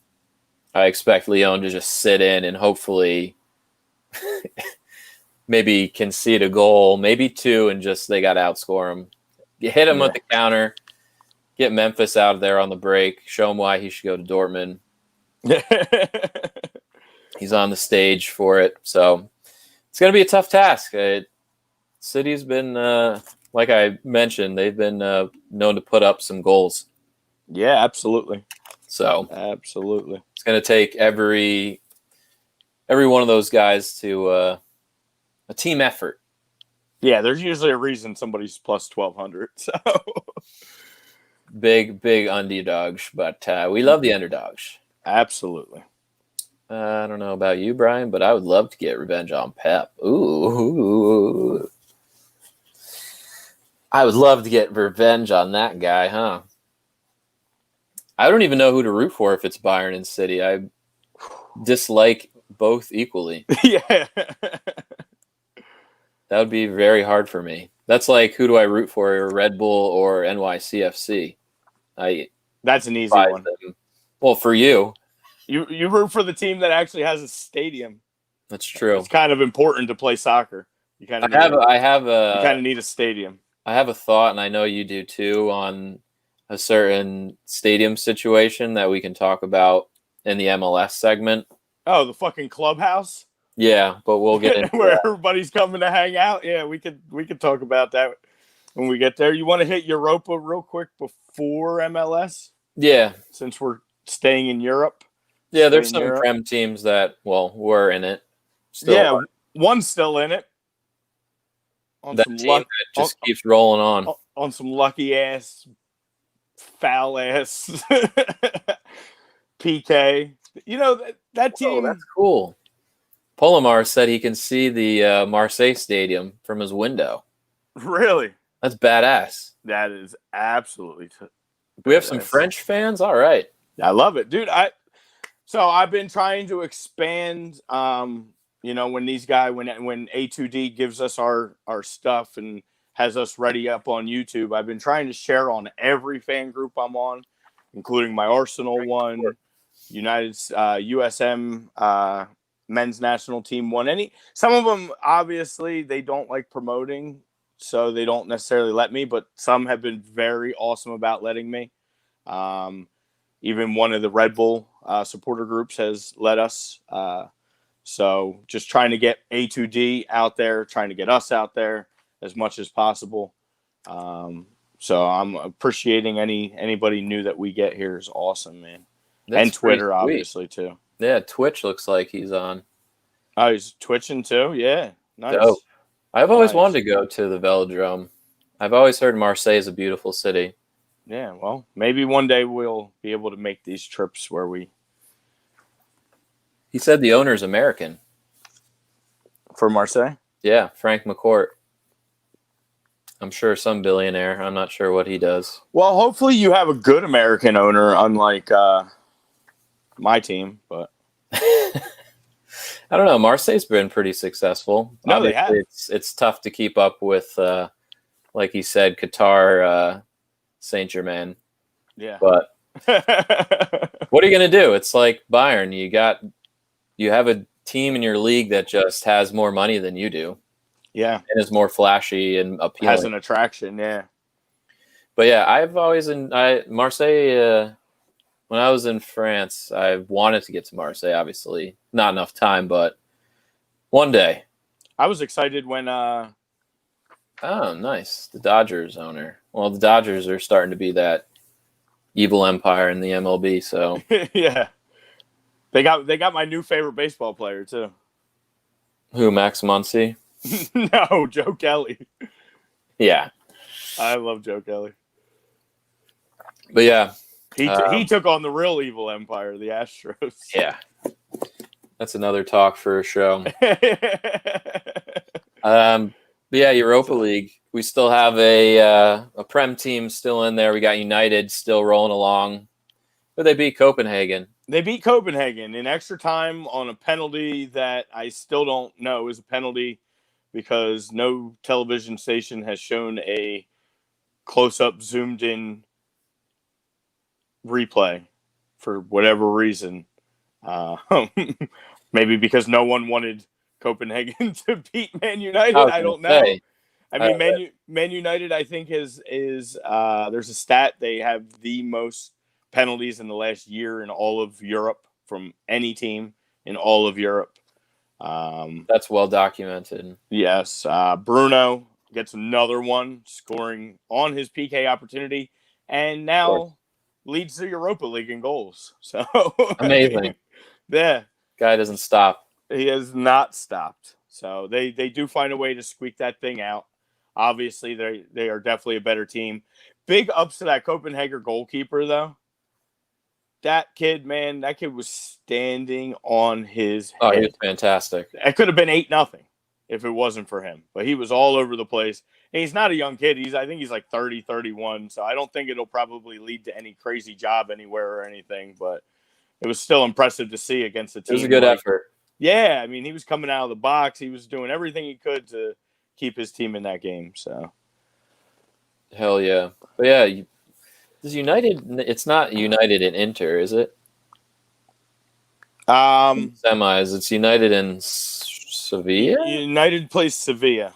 expect Lyon to just sit in and hopefully maybe concede a goal, maybe two, and just they got to outscore them. You hit them with the counter, get Memphis out of there on the break, show him why he should go to Dortmund. He's on the stage for it. So it's going to be a tough task. City's been, like I mentioned, they've been known to put up some goals. Yeah, absolutely. So absolutely, it's going to take every one of those guys to a team effort. Yeah, there's usually a reason somebody's plus 1,200. So big underdogs, but we love the underdogs. Absolutely. I don't know about you, Brian, but I would love to get revenge on Pep. Ooh. I would love to get revenge on that guy, huh? I don't even know who to root for if it's Bayern and City. I dislike both equally. Yeah. That would be very hard for me. That's like, who do I root for, Red Bull or NYCFC? That's an easy one. Well, for you. You root for the team that actually has a stadium. That's true. It's kind of important to play soccer. You kind of need a stadium. I have a thought, and I know you do too, on a certain stadium situation that we can talk about in the MLS segment. Oh, the fucking clubhouse? Yeah, but we'll get into where that. Everybody's coming to hang out. Yeah, we could talk about that when we get there. You want to hit Europa real quick before MLS? Yeah. Since we're staying in Europe. Yeah, there's some Prem teams that, were in it. One's still in it. That team that just keeps rolling on. On some lucky ass, foul ass PK. That team. Oh, that's cool. Polomar said he can see the Marseille Stadium from his window. Really? That's badass. That is absolutely. We have some French fans? All right. I love it, dude. So I've been trying to expand, when A2D gives us our stuff and has us ready up on YouTube, I've been trying to share on every fan group I'm on, including my Arsenal one, USM men's national team one. Some of them, obviously, they don't like promoting, so they don't necessarily let me, but some have been very awesome about letting me. Even one of the Red Bull supporter groups has let us. So just trying to get A2D out there, trying to get us out there as much as possible. So I'm appreciating anybody new that we get here is awesome, man. That's And Twitter, pretty sweet. obviously, too. Yeah, Twitch looks like he's on. Oh, he's twitching, too? Yeah. Nice. Dope. I've always Nice. wanted to go to the Velodrome. I've always heard Marseille is a beautiful city. Yeah, well, maybe one day we'll be able to make these trips where we... He said the owner's American. For Marseille? Yeah, Frank McCourt. I'm sure some billionaire. I'm not sure what he does. Well, hopefully you have a good American owner, unlike my team, but... I don't know. Marseille's been pretty successful. No, they have. It's tough to keep up with, like he said, Qatar, Saint Germain. Yeah. But what are you going to do? It's like Bayern. You have a team in your league that just has more money than you do. Yeah. And is more flashy and appealing. Has an attraction, yeah. But yeah, I've always Marseille. When I was in France, I wanted to get to Marseille. Obviously, not enough time, but one day. I was excited when. Oh, nice! The Dodgers owner. Well, the Dodgers are starting to be that evil empire in the MLB. So yeah, they got my new favorite baseball player too. Who? Max Muncy? No, Joe Kelly. Yeah, I love Joe Kelly. But yeah. He took on the real evil empire, the Astros. Yeah. That's another talk for a show. But yeah, Europa League. We still have a Prem team still in there. We got United still rolling along. But they beat Copenhagen. They beat Copenhagen in extra time on a penalty that I still don't know is a penalty because no television station has shown a close-up, zoomed-in replay for whatever reason. Maybe because no one wanted Copenhagen to beat Man United. I don't know. I mean, Man United, I think is there's a stat they have the most penalties in the last year in all of Europe from any team in all of Europe. That's well documented. Yes, Bruno gets another one, scoring on his PK opportunity, and now leads the Europa League in goals. So amazing. Yeah. Guy doesn't stop. He has not stopped. So they do find a way to squeak that thing out. Obviously, they are definitely a better team. Big ups to that Copenhagen goalkeeper, though. That kid was standing on his head. Oh, he was fantastic. It could have been 8-0 if it wasn't for him. But he was all over the place. And he's not a young kid. I think he's like 30, 31. So I don't think it'll probably lead to any crazy job anywhere or anything. But it was still impressive to see against the team. It was a good effort. Yeah, I mean, he was coming out of the box. He was doing everything he could to keep his team in that game. So, hell yeah. But yeah, does United? It's not United and Inter, is it? Semis. It's United and Sevilla. United plays Sevilla,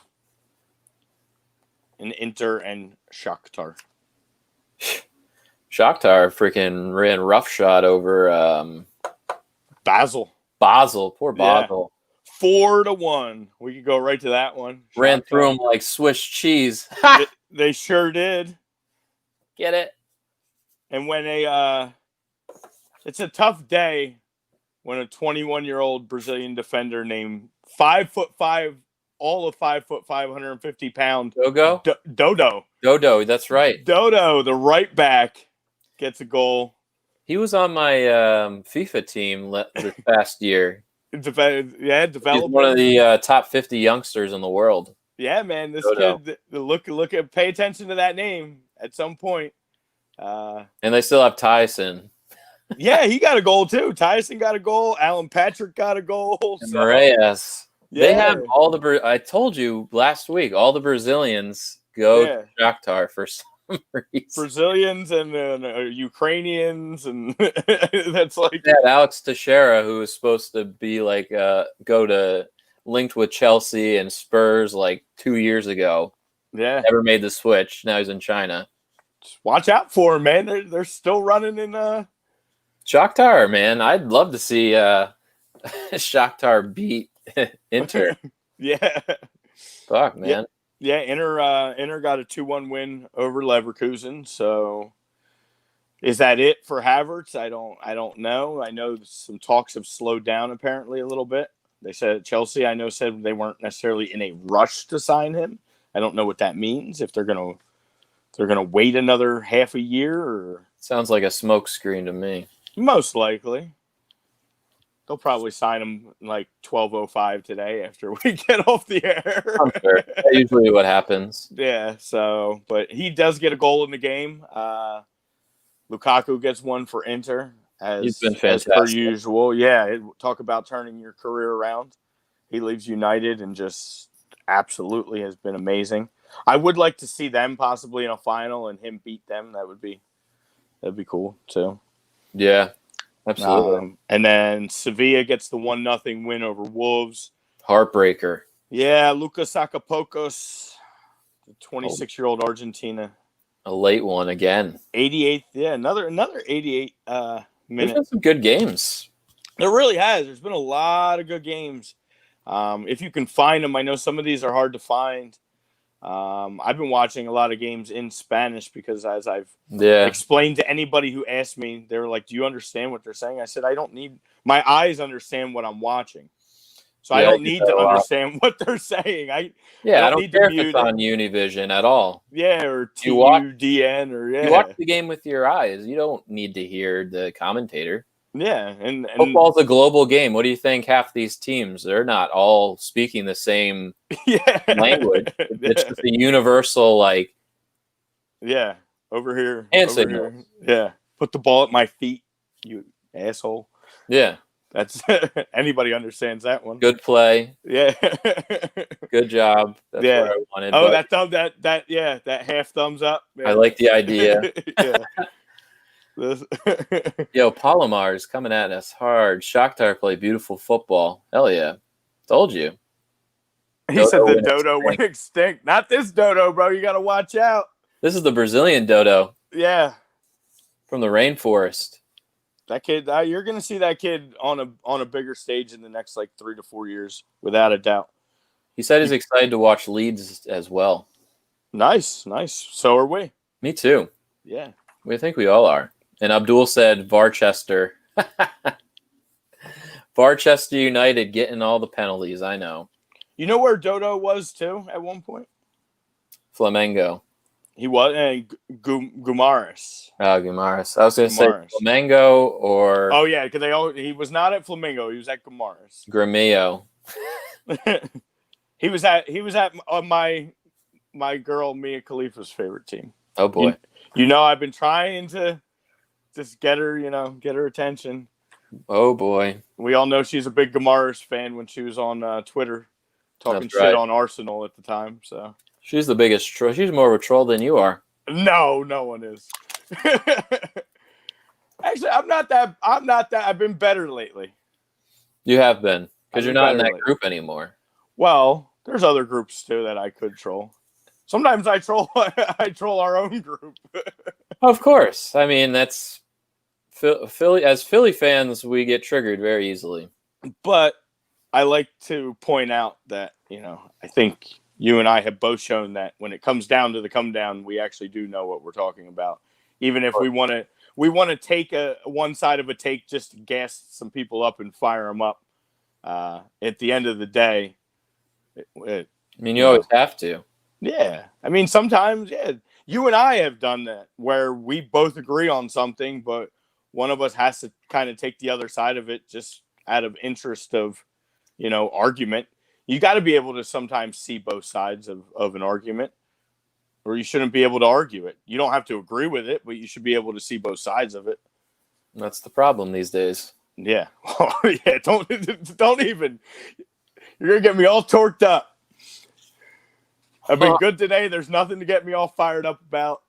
and Inter and Shakhtar. Shakhtar freaking ran roughshod over Basel. Poor Basel. Yeah. 4-1. We could go right to that one. Shakhtar. Ran through them like Swiss cheese. They sure did. Get it? And when it's a tough day when a 21-year-old Brazilian defender named 5'5", all of 5'5", 150-pound Dodo. That's right. Dodo, the right back, gets a goal. He was on my FIFA team this past year. Developing. He's one of the top 50 youngsters in the world. Yeah, man. This Dodo. kid, pay attention to that name at some point. And they still have Tyson. Yeah, he got a goal too. Tyson got a goal. Alan Patrick got a goal. And Reyes. Yeah. They have all the. I told you last week, all the Brazilians go to Shakhtar for some reason. Brazilians and Ukrainians, and that's like they had Alex Teixeira, who was supposed to be like linked with Chelsea and Spurs like 2 years ago. Yeah, never made the switch. Now he's in China. Just watch out for him, man. They're still running in Shakhtar, man. I'd love to see Shakhtar beat Inter. Yeah. Fuck, man. Yeah, Inter got a 2-1 win over Leverkusen. So is that it for Havertz? I don't know. I know some talks have slowed down apparently a little bit. They said Chelsea, I know, said they weren't necessarily in a rush to sign him. I don't know what that means. If they're gonna wait another half a year, or Sounds like a smoke screen to me. most likely they'll probably sign him like 12:05 today after we get off the air. I'm sure. That's usually what happens. Yeah. So, but he does get a goal in the game. Lukaku gets one for Inter He's been as fantastic. per usual. Yeah, talk about turning your career around. He leaves United and just absolutely has been amazing. I would like to see them possibly in a final and him beat them. That'd be cool too. Yeah, absolutely. And then Sevilla gets the 1-0 win over Wolves. Heartbreaker. Yeah, Lucas Acapulcos, the 26-year-old Argentina. A late one again. 88th, yeah, another 88 There's minute. been some good games. There really has. There's been a lot of good games. If you can find them, I know some of these are hard to find. I've been watching a lot of games in Spanish because as I've explained to anybody who asked me, they were like, do you understand what they're saying? I said, I don't need – my eyes understand what I'm watching. So I don't need to understand what they're saying. I don't need care if it's on Univision at all. Yeah, or TUDN or You watch the game with your eyes. You don't need to hear the commentator. Yeah, and football's a global game. What do you think? Half these teams, they're not all speaking the same language. It's just a universal, like, over here, hand signal. Yeah, put the ball at my feet, you asshole. Yeah, that's anybody understands that one. Good play. Yeah, good job. That's what I wanted. Oh, that thumb, that half thumbs up. Yeah. I like the idea. Yeah. Yo, Palomar's coming at us hard. Shakhtar play beautiful football. Hell yeah. Told you. He said the dodo went extinct. Not this dodo, bro. You got to watch out. This is the Brazilian dodo. Yeah. From the rainforest. That kid, you're going to see that kid on a bigger stage in the next like 3 to 4 years, without a doubt. He said he's excited to watch Leeds as well. Nice. So are we. Me too. Yeah. We think we all are. And Abdul said Varchester. Varchester United getting all the penalties, I know. You know where Dodo was, too, at one point? Flamengo. He was Gumares. Oh, Gumares. I was going to say Flamengo or... Oh, yeah, because he was not at Flamengo. He was at Gumares. Gremio. He was at my girl Mia Khalifa's favorite team. Oh, boy. You know, I've been trying to just get her attention. Oh, boy. We all know she's a big Gumares fan when she was on Twitter talking shit on Arsenal at the time. So she's the biggest troll. She's more of a troll than you are. No one is. Actually, I'm not that. I've been better lately. You have been, because you're not in that group anymore. Well, there's other groups too that I could troll. Sometimes I troll our own group. Of course. I mean, that's Philly. As Philly fans, we get triggered very easily. But I like to point out that, I think you and I have both shown that when it comes down to the come down, we actually do know what we're talking about. Even if we want to take one side of a take just to gas some people up and fire them up. At the end of the day, you always have to. Yeah. I mean, sometimes, you and I have done that where we both agree on something, but one of us has to kind of take the other side of it just out of interest of, argument. You got to be able to sometimes see both sides of an argument, or you shouldn't be able to argue it. You don't have to agree with it, but you should be able to see both sides of it. That's the problem these days. Yeah. Yeah. Don't even. You're going to get me all torqued up. I've been good today. There's nothing to get me all fired up about.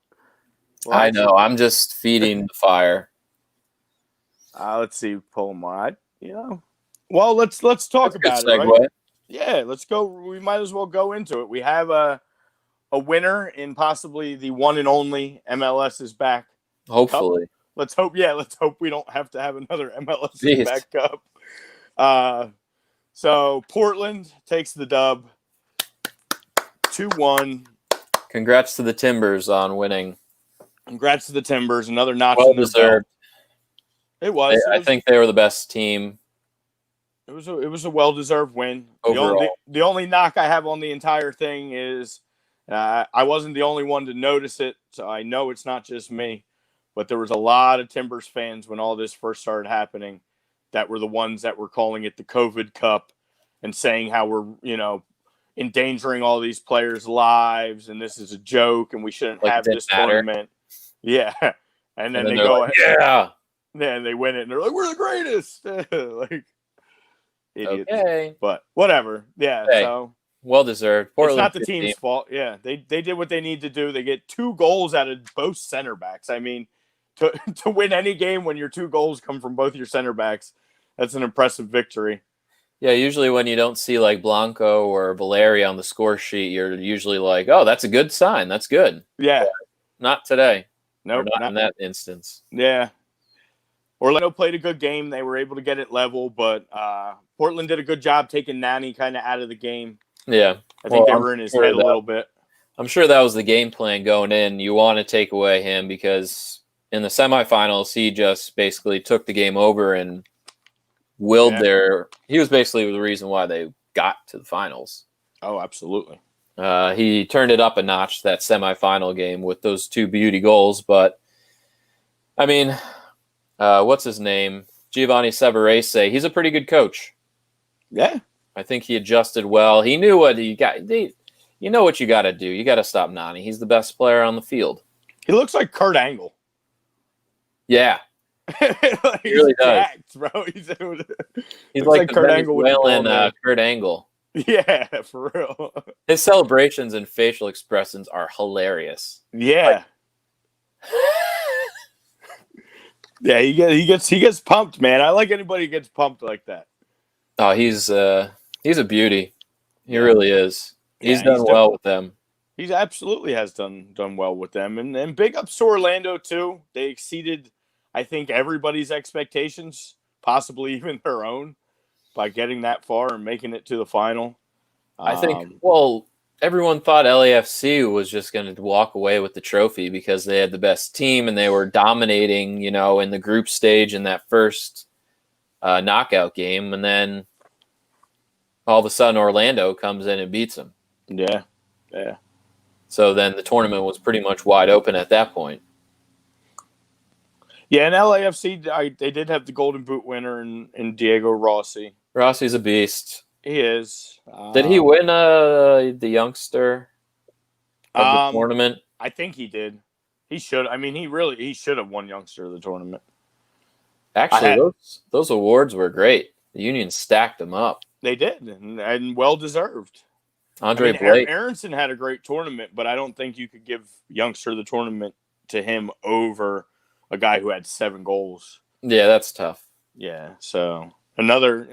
Well, I know. I'm just feeding the fire. Let's see, Polmar. Well, let's talk about it. Right? Yeah, let's go. We might as well go into it. We have a winner in possibly the one and only MLS is back. Hopefully. Cup. Let's hope. Yeah, let's hope we don't have to have another MLS is back cup. So Portland takes the dub. 2-1. Congrats to the Timbers on winning. Congrats to the Timbers. Another notch Well in their deserved. belt. It was. I think they were the best team. It was a well-deserved win. Overall. The only knock I have on the entire thing is I wasn't the only one to notice it, so I know it's not just me. But there was a lot of Timbers fans when all this first started happening that were the ones that were calling it the COVID Cup and saying how we're, endangering all these players' lives and this is a joke and we shouldn't have this tournament. Yeah. And then they go, like, yeah. Yeah, they win it and they're like, we're the greatest. Like, idiots. Okay. But whatever. Yeah. Hey, so well deserved. it's not the team's fault. Yeah. They did what they need to do. They get 2 goals out of both center backs. I mean, to win any game when your 2 goals come from both your center backs, that's an impressive victory. Yeah, usually when you don't see like Blanco or Valeri on the score sheet, you're usually like, oh, that's a good sign. That's good. Yeah. But not today. No, nope, not in that instance. Yeah. Orlando played a good game. They were able to get it level, but Portland did a good job taking Nani kind of out of the game. Yeah. I think they were in his head a little bit. I'm sure that was the game plan going in. You want to take away him because in the semifinals, he just basically took the game over and willed he was basically the reason why they got to the finals. Oh, absolutely. He turned it up a notch that semifinal game with those 2 beauty goals. But, I mean, what's his name? Giovanni Severese. He's a pretty good coach. Yeah. I think he adjusted well. He knew what he got. You know what you got to do. You got to stop Nani. He's the best player on the field. He looks like Kurt Angle. Yeah. Like, he really does. Jacked, bro. He's like the Kurt Angle. Kurt Angle. Yeah, for real. His celebrations and facial expressions are hilarious. Yeah. Yeah, he gets pumped, man. I like anybody who gets pumped like that. Oh, he's a beauty. He really is. He's done well with them. He absolutely has done well with them. And big ups to Orlando too. They exceeded, I think, everybody's expectations, possibly even their own, by getting that far and making it to the final. I think, everyone thought LAFC was just going to walk away with the trophy because they had the best team and they were dominating, in the group stage in that first knockout game. And then all of a sudden Orlando comes in and beats them. Yeah. Yeah. So then the tournament was pretty much wide open at that point. Yeah, and LAFC, they did have the Golden Boot winner in Diego Rossi. Rossi's a beast. He is. Did he win the youngster of the tournament? I think he did. He should. I mean, he should have won youngster of the tournament. Actually, those awards were great. The Union stacked them up. They did, and well deserved. Blake Aronson had a great tournament, but I don't think you could give youngster of the tournament to him over a guy who had 7 goals. Yeah, that's tough. Yeah, so another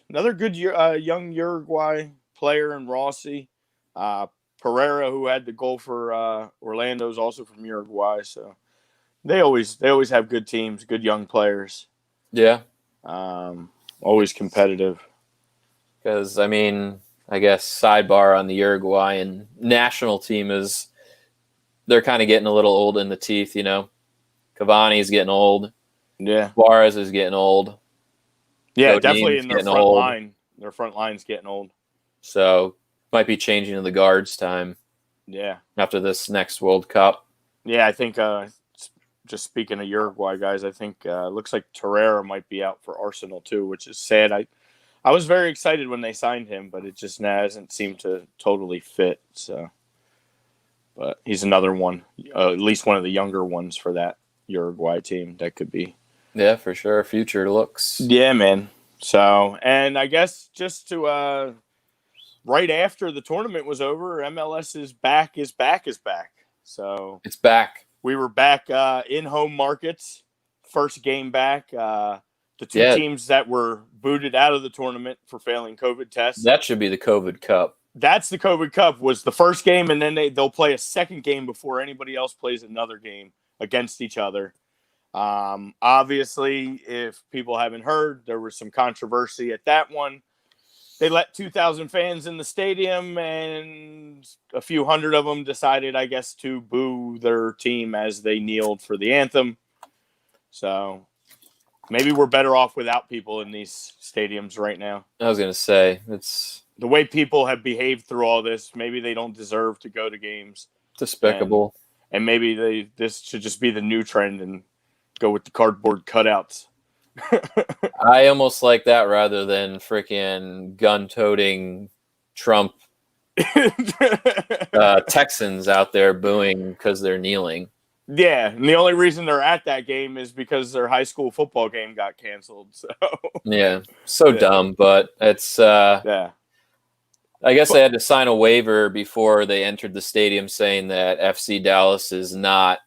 good young Uruguay player in Rossi. Pereira, who had the goal for Orlando, is also from Uruguay. So they always have good teams, good young players. Yeah, always competitive. Because I guess sidebar on the Uruguayan national team is they're kind of getting a little old in the teeth. Cavani's getting old. Yeah, Suarez is getting old. Yeah, Godin's definitely in their front line. Their front line's getting old. So might be changing to the guards time. Yeah. After this next World Cup. Yeah, I think just speaking of Uruguay guys, I think looks like Torreira might be out for Arsenal too, which is sad. I was very excited when they signed him, but it just hasn't seemed to totally fit. So, but he's another one, at least one of the younger ones for that Uruguay team that could be. Yeah, for sure. Future looks. Yeah, man. So, and I guess just to right after the tournament was over, MLS is back. So it's back. We were back in home markets. First game back. The two teams that were booted out of the tournament for failing COVID tests. That should be the COVID Cup. That's the COVID Cup was the first game, and then they'll play a second game before anybody else plays another game against each other. Obviously, if people haven't heard, there was some controversy at that one. they let 2,000 fans in the stadium, and a few hundred of them decided, I guess, to boo their team as they kneeled for the anthem. So maybe we're better off without people in these stadiums right now. I was gonna say it's the way people have behaved through all this. Maybe they don't deserve to go to games. despicable. And maybe this should just be the new trend and go with the cardboard cutouts. I almost like that rather than freaking gun-toting Trump Texans out there booing because they're kneeling. Yeah, and the only reason they're at that game is because their high school football game got canceled. So yeah, dumb, but it's yeah. I guess they had to sign a waiver before they entered the stadium saying that FC Dallas is not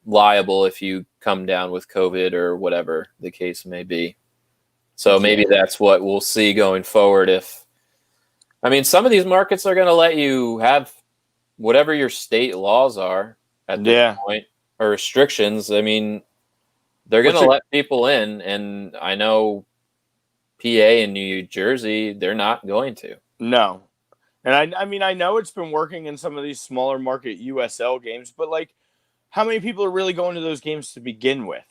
liable if you come down with COVID or whatever the case may be. So maybe that's what we'll see going forward. Some of these markets are going to let you have whatever your state laws are at this point, or restrictions. I mean, they're going to let people in, and I know PA and New Jersey, they're not going to. No. And I know it's been working in some of these smaller market USL games, but like, how many people are really going to those games to begin with?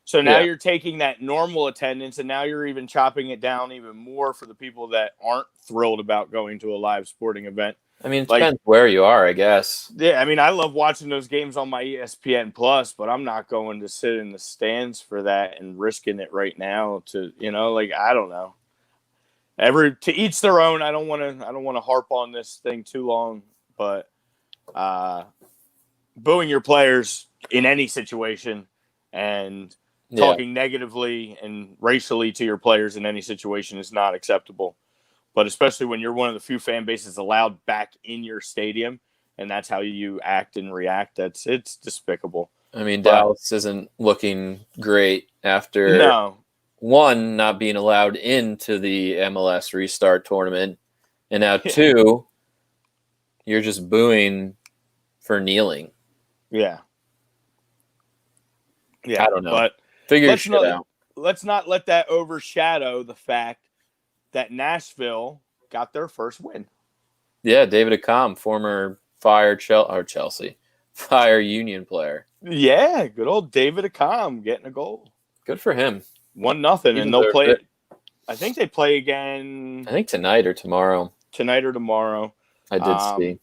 So now you're taking that normal attendance, and now you're even chopping it down even more for the people that aren't thrilled about going to a live sporting event. I mean, it depends where you are, I guess. Yeah, I love watching those games on my ESPN Plus, but I'm not going to sit in the stands for that and risking it right now to, I don't know. To each their own. I don't want to harp on this thing too long, but booing your players in any situation and talking negatively and racially to your players in any situation is not acceptable. But especially when you're one of the few fan bases allowed back in your stadium, and that's how you act and react, it's despicable. Dallas isn't looking great after one, not being allowed into the MLS Restart tournament, and now two, you're just booing for kneeling. Yeah. I don't know. But figure shit out. Let's not let that overshadow the fact that Nashville got their first win. Yeah, David Accam, former Fire Union player. Yeah, good old David Accam getting a goal. Good for him. 1-0, and they'll play. I think they play again. I think tonight or tomorrow. I did see.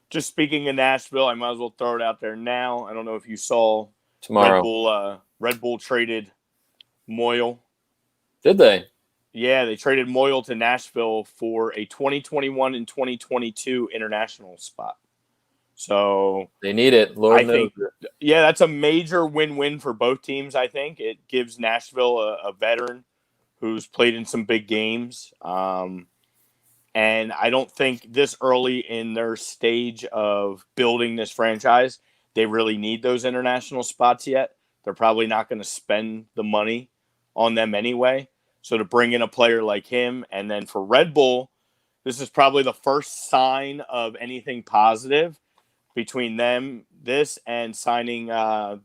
Just speaking of Nashville, I might as well throw it out there now. I don't know if you saw tomorrow. Red Bull traded Moyle. Did they? Yeah, they traded Moyle to Nashville for a 2021 and 2022 international spot. So they need it. Lord knows. Yeah, that's a major win-win for both teams, I think. It gives Nashville a veteran who's played in some big games. And I don't think this early in their stage of building this franchise, they really need those international spots yet. They're probably not going to spend the money on them anyway. So to bring in a player like him, and then for Red Bull, this is probably the first sign of anything positive between them, this and signing or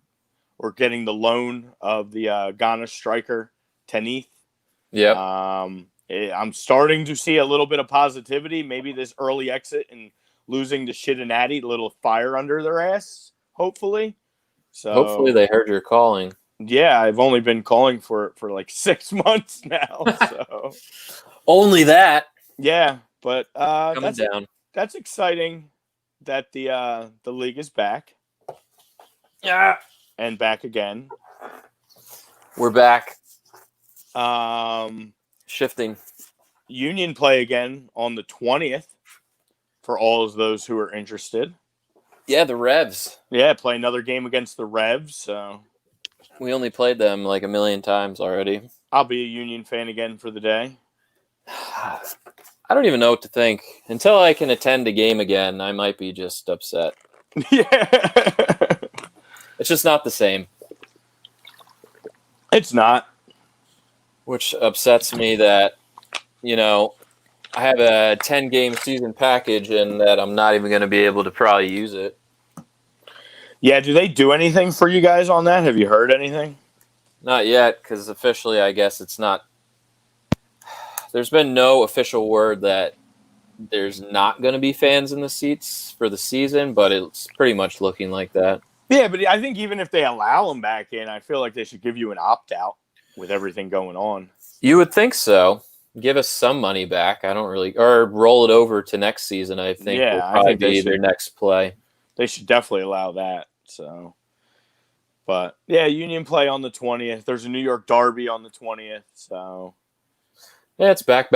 getting the loan of the Ghana striker, Tenith. Yeah. I'm starting to see a little bit of positivity. Maybe this early exit and losing to Cincinnati, a little fire under their ass, hopefully. So hopefully they heard your calling. Yeah, I've only been calling for like 6 months now. So only that. Yeah, but that's exciting that the league is back. Yeah. And back again. We're back. Shifting. Union play again on the 20th for all of those who are interested. Yeah, the Revs. Yeah, play another game against the Revs. So we only played them like a million times already. I'll be a Union fan again for the day. I don't even know what to think. Until I can attend a game again, I might be just upset. Yeah. It's just not the same. It's not. Which upsets me that, I have a 10-game season package and that I'm not even going to be able to probably use it. Yeah, do they do anything for you guys on that? Have you heard anything? Not yet, because officially I guess it's not there's been no official word that there's not going to be fans in the seats for the season, but it's pretty much looking like that. Yeah, but I think even if they allow them back in, I feel like they should give you an opt-out with everything going on. You would think so. Give us some money back. I don't really, or roll it over to next season. I think will probably be their next play. They should definitely allow that. So, but yeah, Union play on the 20th. There's a New York Derby on the 20th. So, yeah, it's back.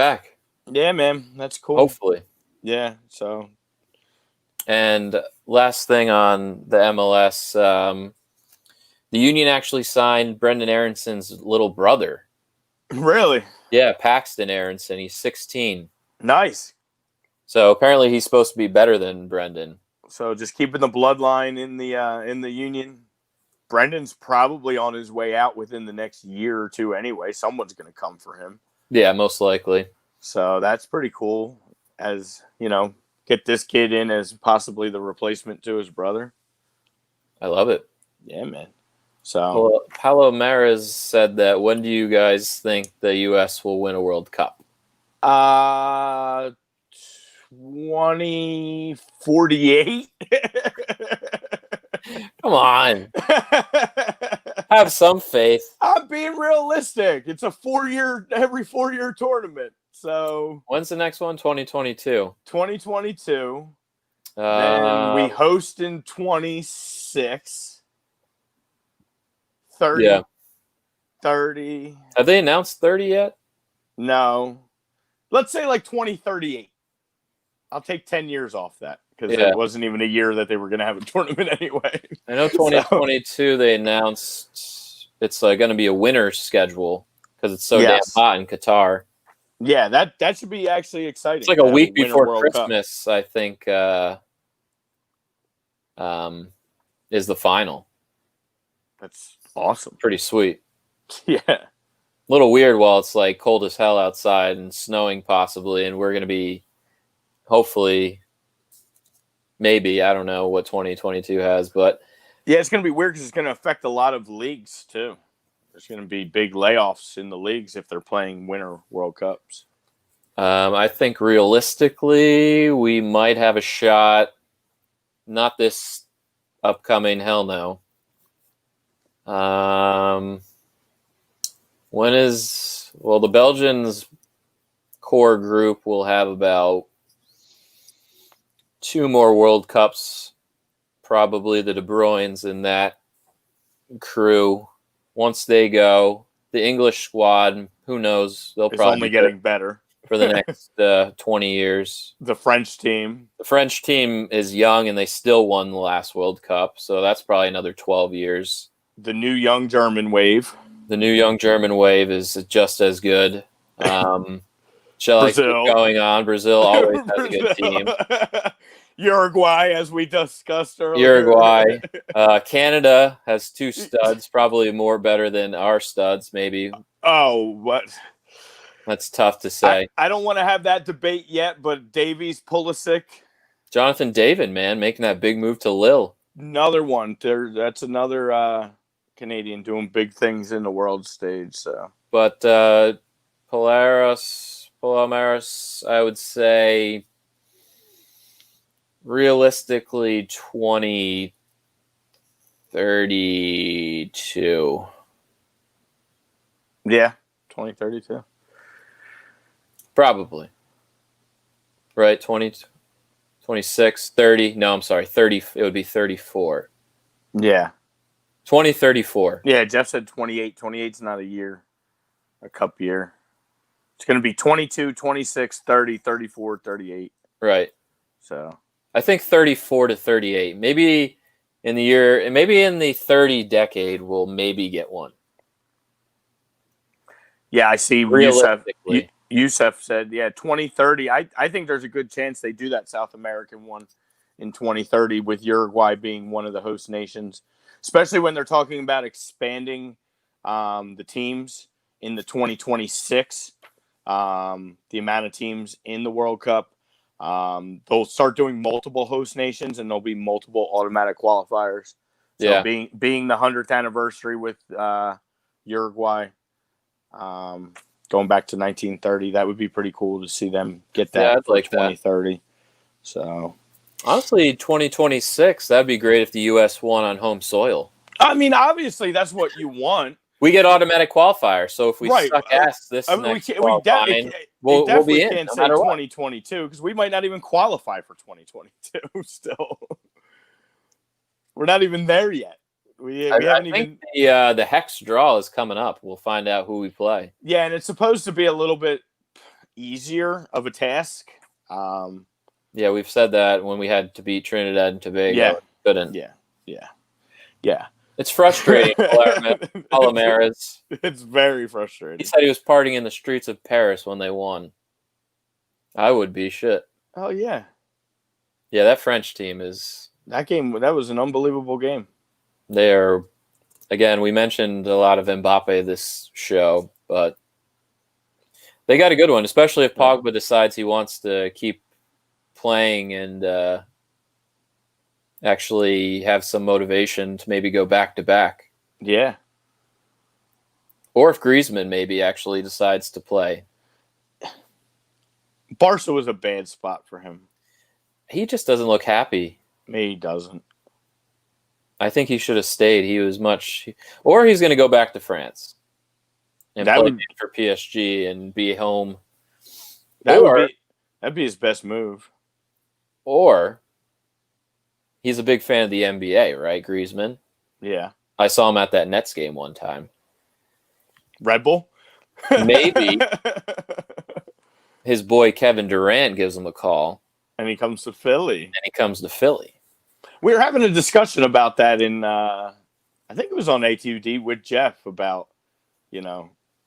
Yeah, man, that's cool. Hopefully, yeah. So, and last thing on the MLS, the Union actually signed Brendan Aaronson's little brother. Really? Yeah, Paxton Aronson. He's 16. Nice. So apparently he's supposed to be better than Brendan. So just keeping the bloodline in the Union. Brendan's probably on his way out within the next year or two anyway. Someone's going to come for him. Yeah, most likely. So that's pretty cool. As, get this kid in as possibly the replacement to his brother. I love it. Yeah, man. So Paulo Mares said that when do you guys think the U.S. will win a World Cup? 2048. Come on. Have some faith. I'm being realistic. It's a every 4-year tournament. So when's the next one? 2022. 2022. Then we host in 26. 30. Yeah. 30. Have they announced 30 yet? No. Let's say like 2038. I'll take 10 years off that because it wasn't even a year that they were going to have a tournament anyway. I know 2022 they announced it's going to be a winter schedule because it's so damn hot in Qatar. Yeah, that should be actually exciting. It's like a week before Christmas, Cup. I think, is the final. That's awesome. Pretty sweet. Yeah. A little weird while it's like cold as hell outside and snowing possibly, and we're going to be hopefully, maybe, I don't know what 2022 has, but yeah, it's going to be weird because it's going to affect a lot of leagues too. There's going to be big layoffs in the leagues if they're playing Winter World Cups. I think realistically we might have a shot. Not this upcoming, hell no. The Belgians core group will have about 2 more World Cups, probably the De Bruynes in that crew. Once they go, the English squad, who knows? They'll probably only getting better for the next 20 years. The French team is young, and they still won the last World Cup, so that's probably another 12 years. The new young German wave. The new young German wave is just as good. Shall I keep going on? Brazil always has a good team. Uruguay, as we discussed earlier. Uruguay. Canada has 2 studs, probably more better than our studs, maybe. Oh, what? That's tough to say. I don't want to have that debate yet, but Davies, Pulisic. Jonathan David, man, making that big move to Lille. Another one. That's another Canadian doing big things in the world stage. So, but Polaris, I would say realistically 2032. Yeah, 2032. Probably. Right, 26, 30. No, I'm sorry, 30. It would be 34. Yeah. 2034. Yeah, Jeff said 28. 28's not a cup year. It's going to be 22, 26, 30, 34, 38. Right. So I think 34 to 38. Maybe in the 30 decade, we'll maybe get one. Yeah, I see. Youssef said, 2030. I think there's a good chance they do that South American one in 2030 with Uruguay being one of the host nations, especially when they're talking about expanding the teams in the 2026, the amount of teams in the World Cup. They'll start doing multiple host nations and there'll be multiple automatic qualifiers. So being the 100th anniversary with Uruguay, going back to 1930. That would be pretty cool to see them get that Yeah, I'd for like 2030. that. So, honestly, 2026, that'd be great if the U.S. won on home soil. I mean, obviously, that's what you want. We get automatic qualifier, so if we Right. suck ass this next qualifying, we'll be in can't no say matter what. 2022 because we might not even qualify for 2022 still. We're not even there yet. We haven't even. The hex draw is coming up. We'll find out who we play. Yeah, and it's supposed to be a little bit easier of a task. Yeah, we've said that when we had to beat Trinidad and Tobago. Yeah. Couldn't. Yeah. It's frustrating, Palomares. It's very frustrating. He said he was partying in the streets of Paris when they won. I would be shit. Oh, yeah. Yeah, that French team is... That was an unbelievable game. They are... Again, we mentioned a lot of Mbappe this show, but they got a good one, especially if Pogba decides he wants to keep playing and actually have some motivation to maybe go back-to-back. Yeah. Or if Griezmann maybe actually decides to play. Barca was a bad spot for him. He just doesn't look happy. He doesn't. I think he should have stayed. He was much... Or he's going to go back to France and play for PSG and be home. That'd be his best move. Or he's a big fan of the NBA, right, Griezmann? Yeah. I saw him at that Nets game one time. Red Bull? Maybe his boy Kevin Durant gives him a call. And he comes to Philly. We were having a discussion about that in, I think it was on ATUD with Jeff about,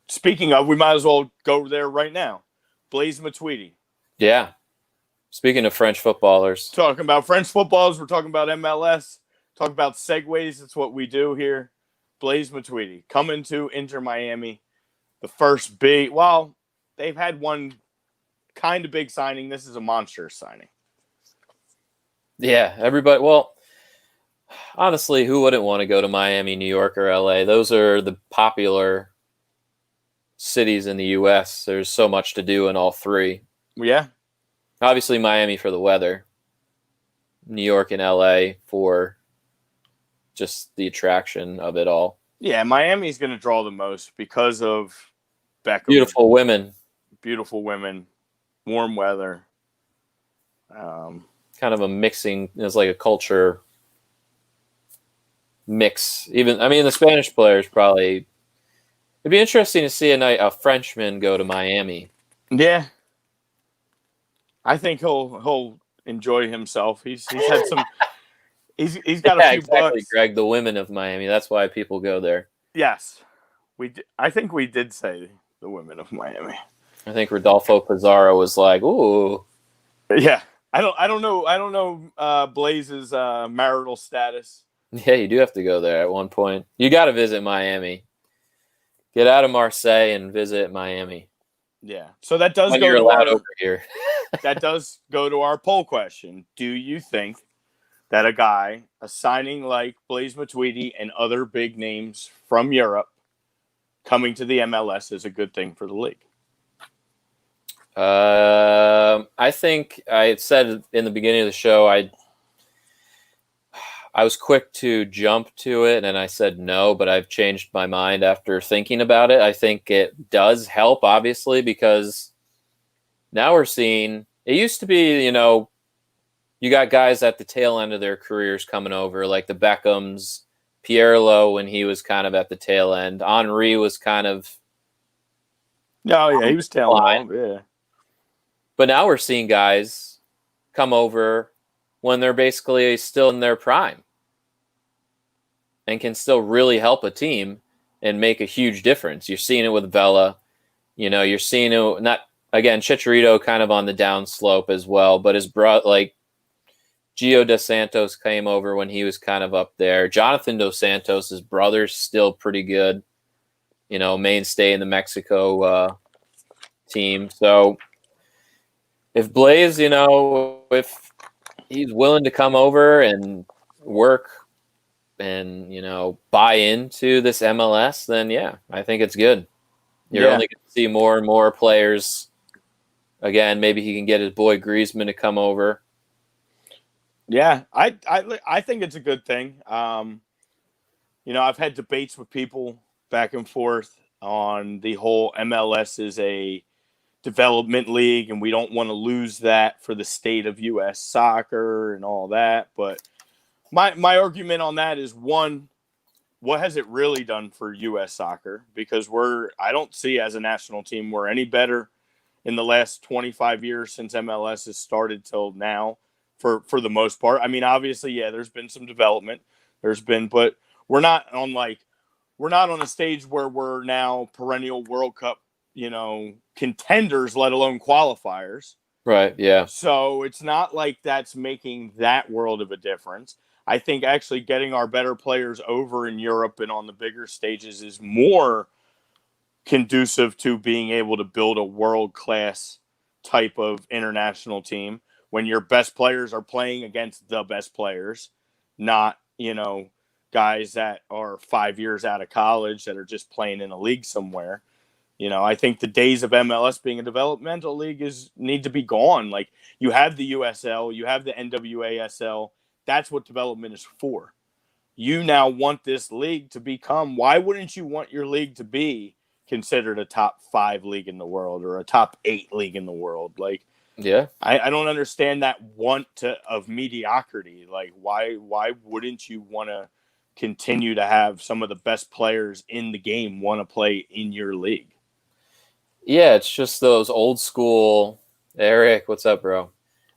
speaking of, we might as well go there right now. Blaise Matuidi. Yeah. Speaking of French footballers. Talking about French footballers, we're talking about MLS. Talking about segues, it's what we do here. Blaise Matuidi coming to Inter Miami. The first big, they've had one kind of big signing. This is a monstrous signing. Yeah, everybody. Well, honestly, who wouldn't want to go to Miami, New York, or LA? Those are the popular cities in the U.S. There's so much to do in all three. Yeah. Obviously, Miami for the weather. New York and LA for just the attraction of it all. Yeah, Miami's going to draw the most because of Beckham. Beautiful women. Warm weather. Kind of a mixing. It's like a culture mix. The Spanish players probably. It'd be interesting to see a Frenchman go to Miami. Yeah, I think he'll enjoy himself. He's had some. He's got a few bucks. Greg, the women of Miami. That's why people go there. Yes, I think we did say the women of Miami. I think Rodolfo Pizarro was like, "Ooh." Yeah, I don't know Blaise's marital status. Yeah, you do have to go there at one point. You got to visit Miami. Get out of Marseille and visit Miami. Yeah, so that does when go you're to allowed over here. That does go to our poll question. Do you think that a signing like Blaise Matuidi and other big names from Europe coming to the MLS is a good thing for the league? I think I said in the beginning of the show, I was quick to jump to it, and I said no, but I've changed my mind after thinking about it. I think it does help, obviously, because now we're seeing – it used to be, you got guys at the tail end of their careers coming over, like the Beckhams, Pirlo when he was kind of at the tail end. Henry was kind of – Oh, yeah, he was tail end, yeah. But now we're seeing guys come over when they're basically still in their prime and can still really help a team and make a huge difference. You're seeing it with Vela. You're seeing it, not, again, Chicharito kind of on the downslope as well, but his brother, like Gio Dos Santos came over when he was kind of up there. Jonathan Dos Santos, his brother's still pretty good, mainstay in the Mexico team. So if Blaise, if he's willing to come over and work and, buy into this MLS, then yeah, I think it's good. You're only going to see more and more players. Again, maybe he can get his boy Griezmann to come over. Yeah, I think it's a good thing. I've had debates with people back and forth on the whole MLS is a development league, and we don't want to lose that for the state of U.S. soccer and all that. But my argument on that is, one, what has it really done for U.S. soccer? Because I don't see as a national team we're any better in the last 25 years since MLS has started till now, for the most part. I mean, obviously, yeah, there's been some development. But we're not on a stage where we're now perennial World Cup, contenders, let alone qualifiers. Right, yeah. So it's not like that's making that world of a difference. I think actually getting our better players over in Europe and on the bigger stages is more conducive to being able to build a world-class type of international team when your best players are playing against the best players, not, guys that are 5 years out of college that are just playing in a league somewhere. I think the days of MLS being a developmental league need to be gone. Like, you have the USL, you have the NWASL. That's what development is for. You now want this league to become, why wouldn't you want your league to be considered a top 5 league in the world or a top 8 league in the world? Like, yeah, I don't understand that of mediocrity. Like, why wouldn't you want to continue to have some of the best players in the game want to play in your league? Yeah, it's just those old school. Eric, what's up, bro?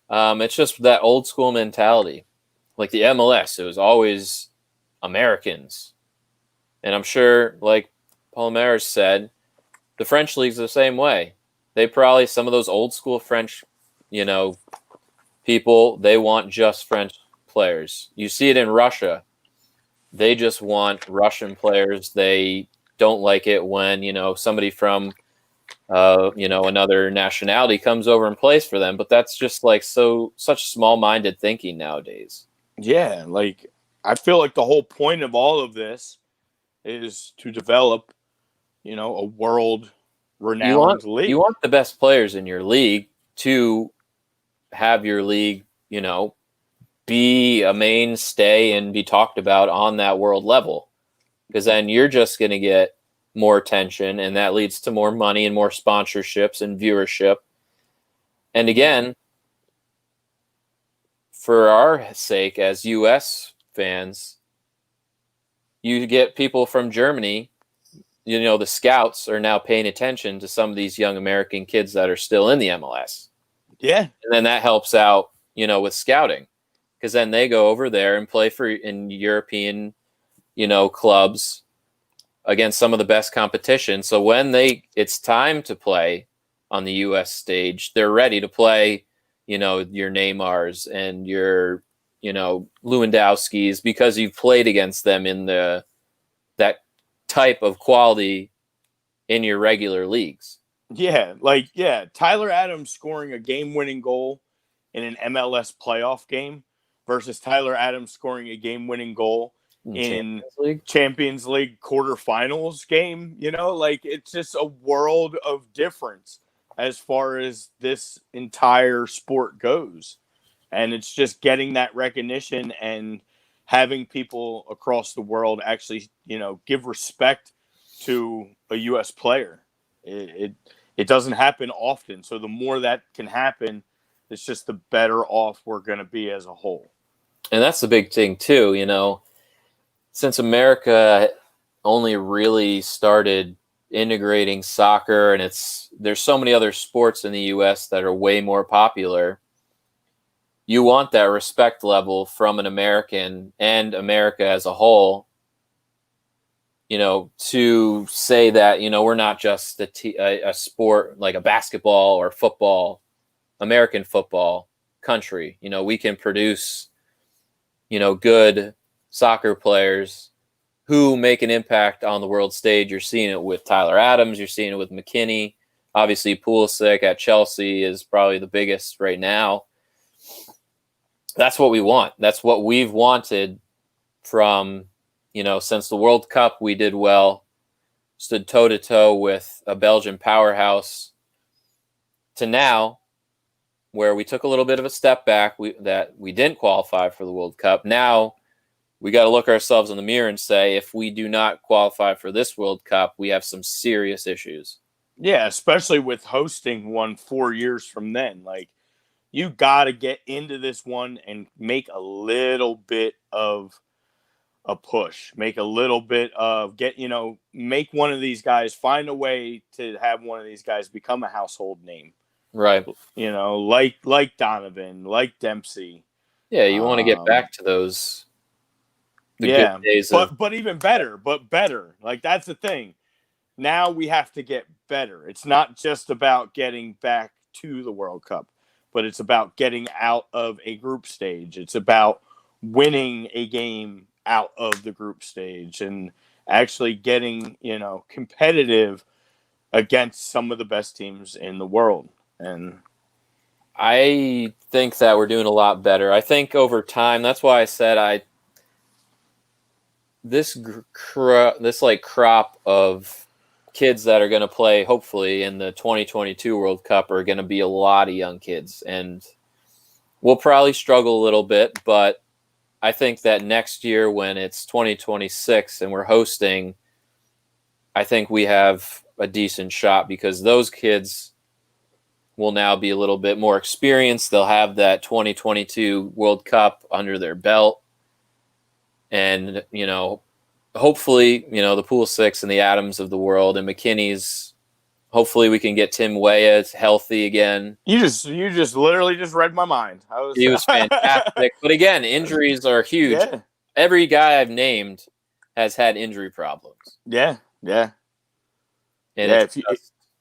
It's just that old school mentality. Like the MLS, it was always Americans. And I'm sure, like Palmer said, the French league's the same way. They probably, some of those old school French, people, they want just French players. You see it in Russia. They just want Russian players. They don't like it when, somebody from another nationality comes over and plays for them. But that's just like such small-minded thinking nowadays. Yeah, like, I feel like the whole point of all of this is to develop, a world-renowned league. You want the best players in your league to have your league, be a mainstay and be talked about on that world level. Because then you're just going to get more attention, and that leads to more money and more sponsorships and viewership. And again, for our sake as U.S. fans, you get people from Germany, the scouts are now paying attention to some of these young American kids that are still in the MLS. Yeah. And then that helps out, with scouting, because then they go over there and play in European, clubs against some of the best competition. So when it's time to play on the U.S. stage, they're ready to play, your Neymars and your, Lewandowskis, because you've played against them in that type of quality in your regular leagues. Yeah, Tyler Adams scoring a game-winning goal in an MLS playoff game versus Tyler Adams scoring a game-winning goal in Champions League quarterfinals game. It's just a world of difference as far as this entire sport goes. And it's just getting that recognition and having people across the world actually, give respect to a U.S. player. It doesn't happen often. So the more that can happen, it's just the better off we're going to be as a whole. And that's the big thing too, since America only really started integrating soccer, and there's so many other sports in the U.S. that are way more popular. You want that respect level from an American and America as a whole, to say that, we're not just a sport like a basketball or football, American football country. We can produce, good soccer players who make an impact on the world stage. You're seeing it with Tyler Adams. You're seeing it with McKinney. Obviously, Pulisic at Chelsea is probably the biggest right now. That's what we want. That's what we've wanted from, since the World Cup. We did well. stood toe-to-toe with a Belgian powerhouse, to now, where we took a little bit of a step back, we didn't qualify for the World Cup. Now we got to look ourselves in the mirror and say, if we do not qualify for this World Cup, we have some serious issues. Yeah, especially with hosting one 4 years from then. Like, you got to get into this one and make a little bit of a push, make a little bit of make one of these guys, find a way to have one of these guys become a household name. Right. Like Donovan, like Dempsey. Yeah, you want to get back to those good days but even better, Like, that's the thing. Now we have to get better. It's not just about getting back to the World Cup, but it's about getting out of a group stage. It's about winning a game out of the group stage and actually getting, competitive against some of the best teams in the world. And I think that we're doing a lot better. I think over time, that's why I said this crop of kids that are going to play, hopefully, in the 2022 World Cup are going to be a lot of young kids. And we'll probably struggle a little bit, but I think that next year when it's 2026 and we're hosting, I think we have a decent shot because those kids will now be a little bit more experienced. They'll have that 2022 World Cup under their belt. And, hopefully, the Pool Six and the Adams of the world and McKinney's, hopefully we can get Tim Weah healthy again. You just literally just read my mind. He was fantastic. But again, injuries are huge. Yeah. Every guy I've named has had injury problems. Yeah. And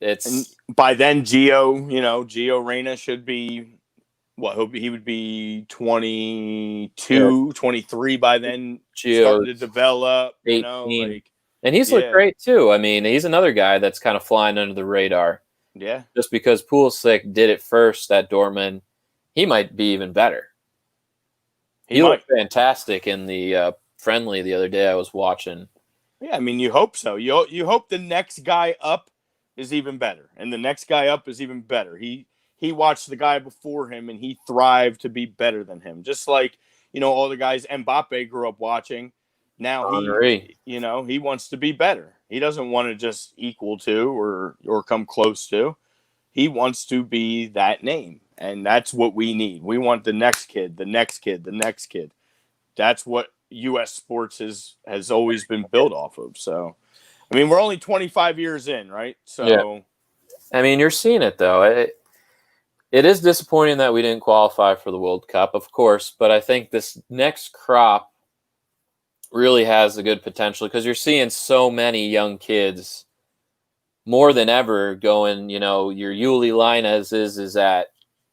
it's by then Gio Reyna should be he would be 22, 23 by then, starting to develop, 18. And he's looked great too. I mean, he's another guy that's kind of flying under the radar. Yeah. Just because Pulisic did it first at Dortmund, he might be even better. He looked fantastic in the friendly the other day I was watching. Yeah, I mean, you hope so. You hope the next guy up is even better, and the next guy up is even better. He watched the guy before him, and he thrived to be better than him. Just like, all the guys Mbappe grew up watching. Now he wants to be better. He doesn't want to just equal to or come close to. He wants to be that name, and that's what we need. We want the next kid, the next kid, the next kid. That's what U.S. sports has always been built off of. So, I mean, we're only 25 years in, right? So, yeah. I mean, you're seeing it, though. It is disappointing that we didn't qualify for the World Cup, of course, but I think this next crop really has a good potential because you're seeing so many young kids more than ever going, your Yuli Linez is at,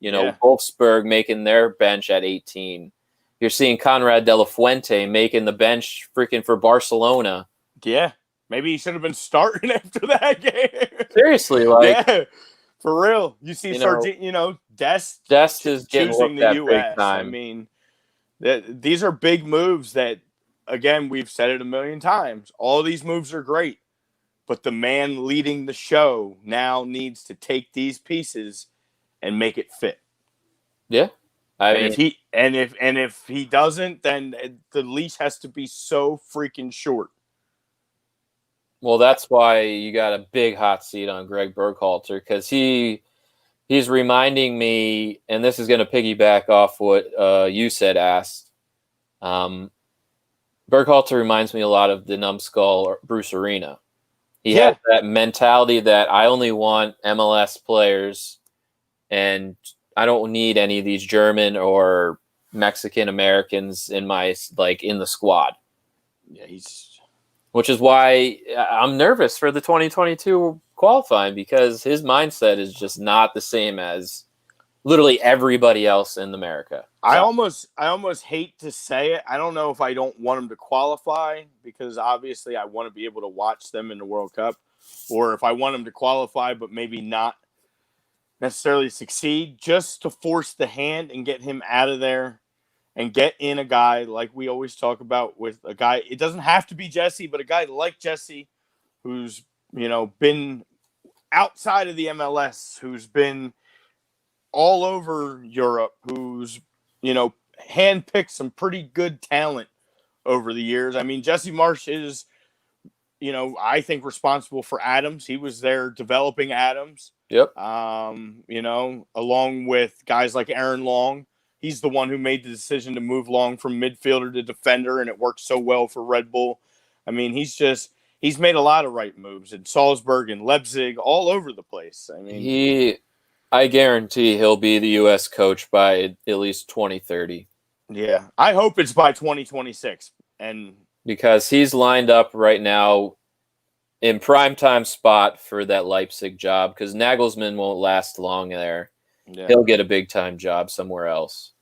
Wolfsburg making their bench at 18. You're seeing Conrad De La Fuente making the bench freaking for Barcelona. Yeah. Maybe he should have been starting after that game. Seriously, yeah. For real, you see, Dest is choosing the U.S. I mean, these are big moves that, again, we've said it a million times. All these moves are great, but the man leading the show now needs to take these pieces and make it fit. Yeah, if he doesn't, then the leash has to be so freaking short. Well, that's why you got a big hot seat on Greg Berhalter because he's reminding me, and this is going to piggyback off what you said, asked. Berhalter reminds me a lot of the numbskull or Bruce Arena. He has that mentality that I only want MLS players, and I don't need any of these German or Mexican Americans in the squad. Yeah, which is why I'm nervous for the 2022 qualifying because his mindset is just not the same as literally everybody else in America. So. I almost hate to say it. I don't know if I don't want them to qualify because obviously I want to be able to watch them in the World Cup, or if I want them to qualify but maybe not necessarily succeed, just to force the hand and get him out of there. And get in a guy like we always talk about with a guy. It doesn't have to be Jesse, but a guy like Jesse who's been outside of the MLS, who's been all over Europe, who's, handpicked some pretty good talent over the years. I mean, Jesse Marsch is, I think responsible for Adams. He was there developing Adams. Yep. Along with guys like Aaron Long. He's the one who made the decision to move Long from midfielder to defender, and it worked so well for Red Bull. I mean, he's made a lot of right moves in Salzburg and Leipzig, all over the place. I mean, I guarantee he'll be the U.S. coach by at least 2030. Yeah, I hope it's by 2026. And because he's lined up right now in primetime spot for that Leipzig job, because Nagelsmann won't last long there. Yeah. He'll get a big-time job somewhere else.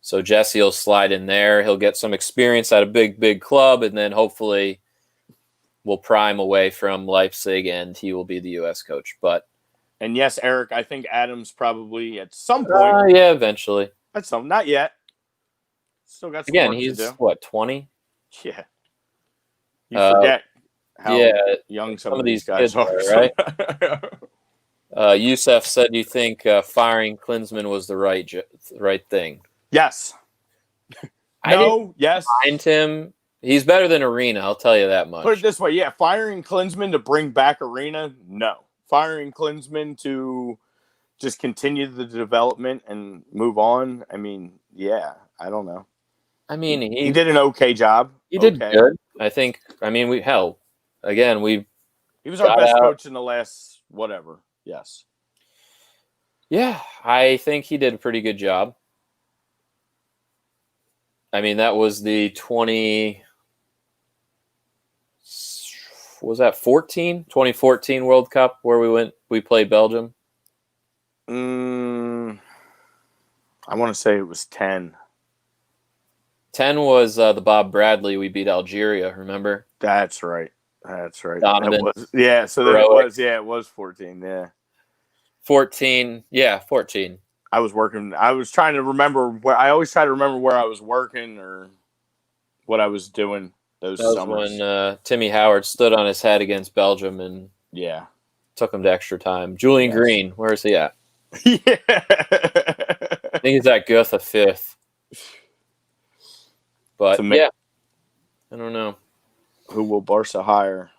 So Jesse will slide in there. He'll get some experience at a big, big club, and then hopefully will prime away from Leipzig, and he will be the U.S. coach. And yes, Eric, I think Adams probably at some point. Yeah, eventually. Not yet. Still got some Again, work he's to do. What, 20? Yeah. You forget how young some of these guys are, right? Youssef said you think firing Klinsmann was the right thing. Yes. I didn't mind him. He's better than Arena, I'll tell you that much. Put it this way, yeah, firing Klinsmann to bring back Arena, no. Firing Klinsmann to just continue the development and move on, I mean, yeah, I don't know. I mean, he did an okay job. He did good. I think, he was our best coach in the last whatever. Yes. Yeah, I think he did a pretty good job. I mean, that was the 2014 World Cup where we played Belgium? I want to say it was 10. 10 was the Bob Bradley. We beat Algeria, remember? That's right. Donovan. It was 14, yeah. 14, yeah, 14. I was trying to remember I always try to remember where I was working or what I was doing those summers. When Timmy Howard stood on his head against Belgium and took him to extra time. Julian Green, where is he at? Yeah. I think he's at Goethe 5th. But, I don't know. Who will Barca hire?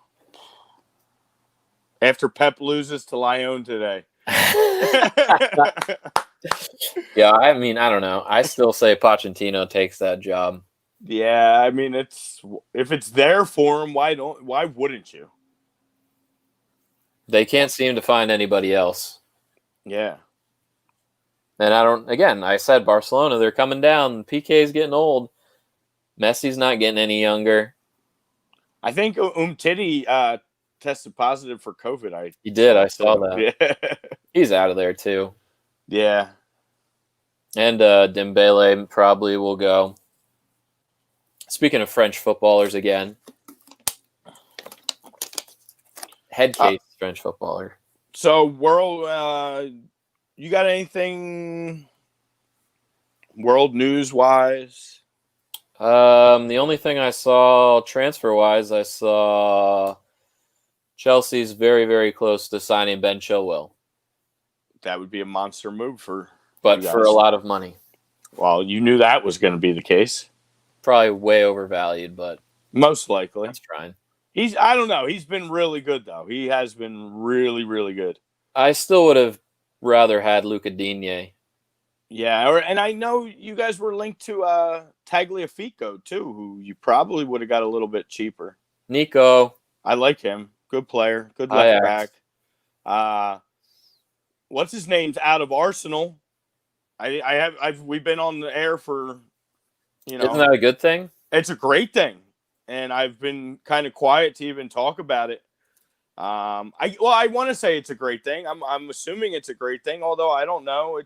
After Pep loses to Lyon today. Yeah, I don't know. I still say Pochettino takes that job. Yeah, I mean, if it's there for him, why wouldn't you? They can't seem to find anybody else. Yeah. And I said Barcelona, they're coming down. PK's getting old. Messi's not getting any younger. I think Umtiti tested positive for COVID. He did. I saw that. Yeah. He's out of there too. Yeah. And Dembele probably will go. Speaking of French footballers again. Head case French footballer. So, you got anything world news-wise? The only thing I saw transfer-wise, I saw Chelsea's very, very close to signing Ben Chilwell. That would be a monster move for a lot of money. Well, you knew that was going to be the case. Probably way overvalued, but most likely. That's trying. I don't know. He's been really good, though. He has been really, really good. I still would have rather had Luca Digne. Yeah, and I know you guys were linked to Tagliafico, too, who you probably would have got a little bit cheaper. Nico. I like him. Good player. Good left back. What's his name's out of Arsenal. We've been on the air for, Isn't that a good thing? It's a great thing. And I've been kind of quiet to even talk about it. I want to say it's a great thing. I'm assuming it's a great thing, although I don't know.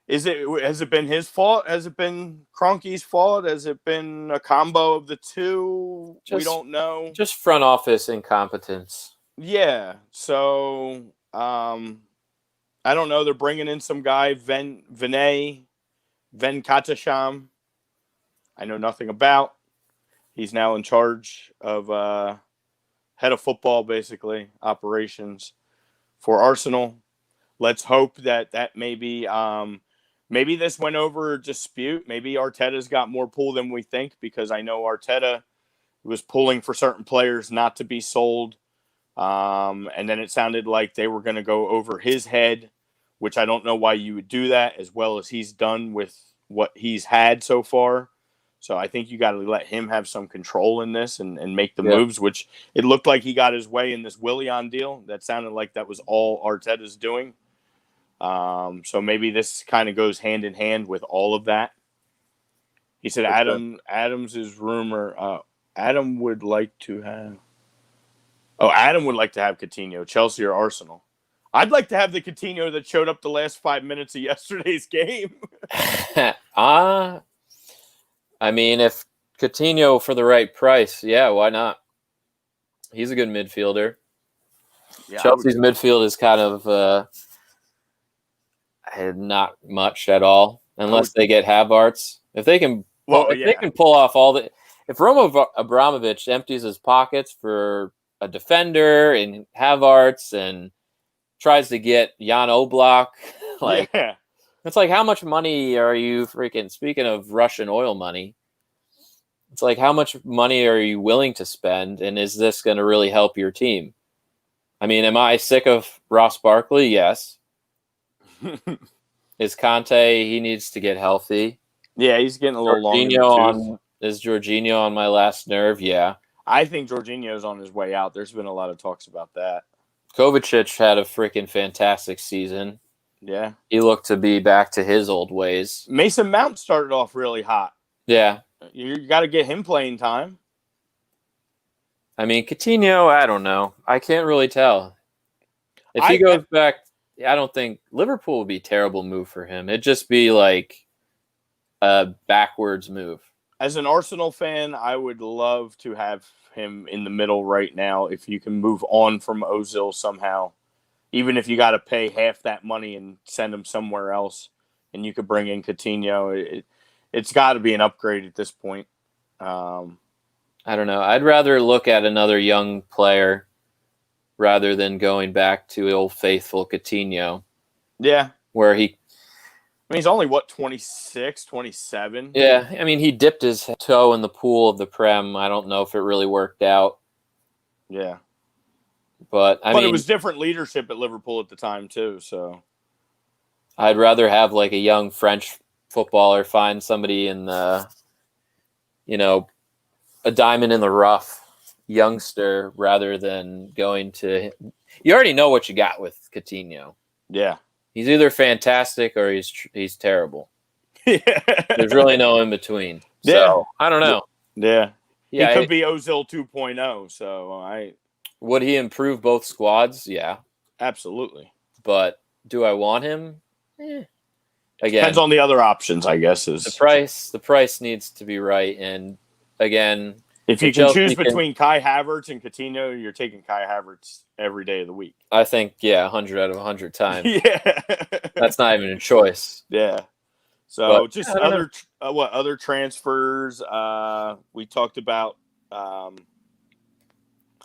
Has it been his fault? Has it been Kroenke's fault? Has it been a combo of the two? We don't know. Just front office incompetence. Yeah. So, I don't know. They're bringing in some guy, Vinay Venkatesham. I know nothing about. He's now in charge of head of football, basically operations for Arsenal. Let's hope that maybe this went over dispute. Maybe Arteta's got more pull than we think, because I know Arteta was pulling for certain players not to be sold. And then it sounded like they were going to go over his head, which I don't know why you would do that, as well as he's done with what he's had so far. So I think you got to let him have some control in this and make the moves, which it looked like he got his way in this Willian deal. That sounded like that was all Arteta's doing. So maybe this kind of goes hand in hand with all of that. He said Adams is rumor. Adam would like to have Coutinho, Chelsea or Arsenal. I'd like to have the Coutinho that showed up the last 5 minutes of yesterday's game. I mean, if Coutinho for the right price, yeah, why not? He's a good midfielder. Yeah, Chelsea's midfield is kind of not much at all, unless they get Havertz. If they can, they can pull off all the. If Roman Abramovich empties his pockets for a defender and Havertz and tries to get Jan Oblak, it's like, how much money are you freaking, speaking of Russian oil money, it's like, how much money are you willing to spend, and is this going to really help your team? I mean, am I sick of Ross Barkley? Yes. Is Conte, he needs to get healthy. Yeah, he's getting a little long. Is Jorginho on my last nerve? Yeah. I think Jorginho's on his way out. There's been a lot of talks about that. Kovacic had a freaking fantastic season. Yeah. He looked to be back to his old ways. Mason Mount started off really hot. Yeah. You got to get him playing time. I mean, Coutinho, I don't know. I can't really tell. If he goes back, I don't think Liverpool would be a terrible move for him. It'd just be like a backwards move. As an Arsenal fan, I would love to have him in the middle right now if you can move on from Ozil somehow. Even if you got to pay half that money and send him somewhere else, and you could bring in Coutinho, it's got to be an upgrade at this point. I don't know. I'd rather look at another young player rather than going back to old faithful Coutinho. Yeah. Where he's only, 26, 27? Yeah. I mean, he dipped his toe in the pool of the Prem. I don't know if it really worked out. Yeah. But it was different leadership at Liverpool at the time, too. So I'd rather have like a young French footballer find somebody in the, a diamond in the rough youngster rather than going to. You already know what you got with Coutinho. Yeah. He's either fantastic or he's terrible. There's really no in between. So, I don't know. Yeah. He could be Ozil 2.0. So would he improve both squads? Yeah. Absolutely. But do I want him? Again, depends on the other options, I guess. The price needs to be right. And again, if you can choose between Kai Havertz and Coutinho, you're taking Kai Havertz every day of the week. I think, 100 out of 100 times. Yeah. That's not even a choice. Yeah. So just other transfers. We talked about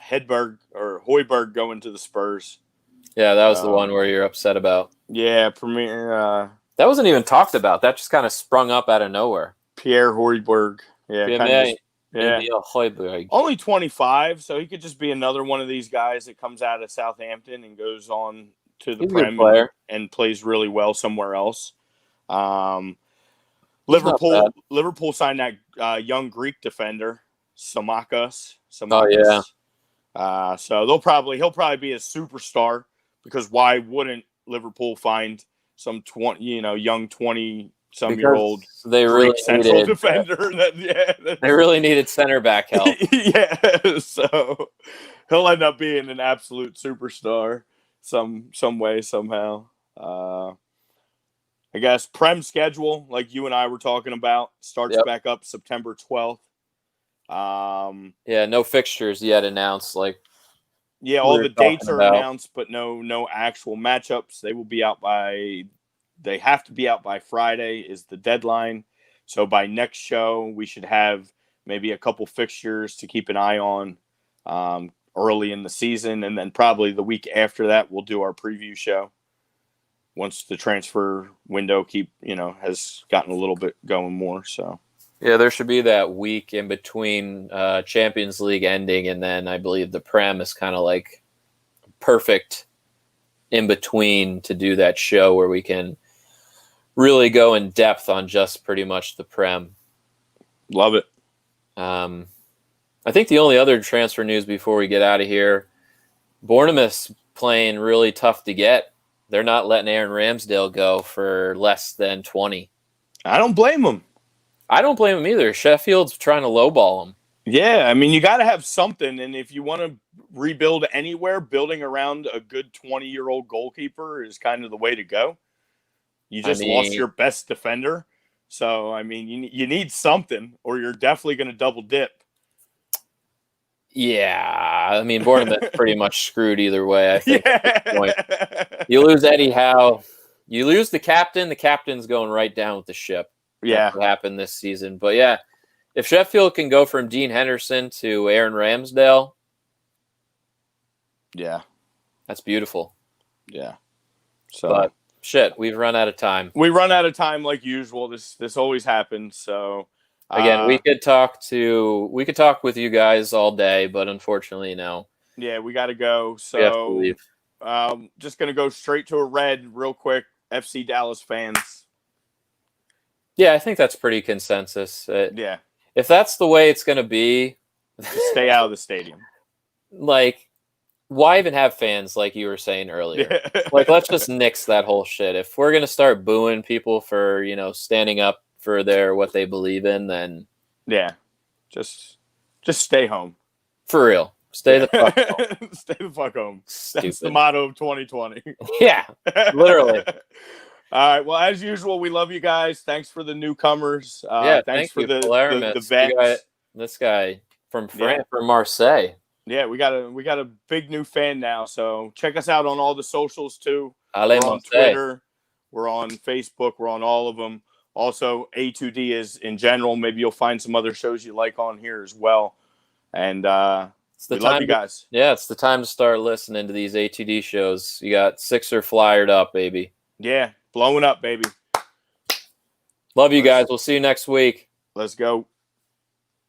Højbjerg going to the Spurs. Yeah, that was the one where you're upset about. Yeah, Premier. That wasn't even talked about. That just kind of sprung up out of nowhere. Pierre Højbjerg. Yeah, Højbjerg. Only 25, so he could just be another one of these guys that comes out of Southampton and goes on to the Prem and plays really well somewhere else. Liverpool signed that young Greek defender, Samakis. Oh yeah. So he'll probably be a superstar, because why wouldn't Liverpool find some young 20-some-year-old central defender? They really needed center back help. Yeah, so he'll end up being an absolute superstar some way somehow. I guess Prem schedule, like you and I were talking about, starts back up September 12th. No fixtures yet announced. All the dates are announced, but no actual matchups. They have to be out by Friday is the deadline. So by next show, we should have maybe a couple fixtures to keep an eye on. early in the season, and then probably the week after that we'll do our preview show once the transfer window has gotten a little bit going more. So yeah, there should be that week in between Champions League ending, and then I believe the Prem is kind of like perfect in between to do that show where we can really go in depth on just pretty much the Prem. Love it. I think the only other transfer news before we get out of here, Bournemouth's playing really tough to get. They're not letting Aaron Ramsdale go for less than 20. I don't blame them. I don't blame him either. Sheffield's trying to lowball him. Yeah, I mean, you got to have something, and if you want to rebuild anywhere, building around a good 20-year-old goalkeeper is kind of the way to go. You just lost your best defender. So, I mean, you need something, or you're definitely going to double dip. Yeah, I mean, Bournemouth's pretty much screwed either way, I think. Yeah. At this point. You lose Eddie Howe. You lose the captain. The captain's going right down with the ship. Yeah. That's what happened this season. But, yeah, if Sheffield can go from Dean Henderson to Aaron Ramsdale, yeah, that's beautiful. Yeah. So, but, shit, we've run out of time. We run out of time like usual. This always happens. So again, we could talk with you guys all day, but unfortunately, no. Yeah, we got to go. So we have to leave. Just gonna go straight to a red real quick. FC Dallas fans. Yeah, I think that's pretty consensus. Yeah. If that's the way it's gonna be, just stay out of the stadium. Like, why even have fans, like you were saying earlier? Like, let's just nix that whole shit. If we're going to start booing people for, standing up for what they believe in, then... Yeah. Just stay home. For real. Stay the fuck home. Stay the fuck home. Stupid. That's the motto of 2020. Yeah, literally. All right. Well, as usual, we love you guys. Thanks for the newcomers. Thanks for the vets. This guy from France, from Marseille. Yeah, we got a big new fan now. So check us out on all the socials too. We're on Twitter. We're on Facebook. We're on all of them. Also, A2D is in general. Maybe you'll find some other shows you like on here as well. And we love you guys. Yeah, it's the time to start listening to these A2D shows. You got Sixer flyered up, baby. Yeah, blowing up, baby. Love you guys. We'll see you next week. Let's go.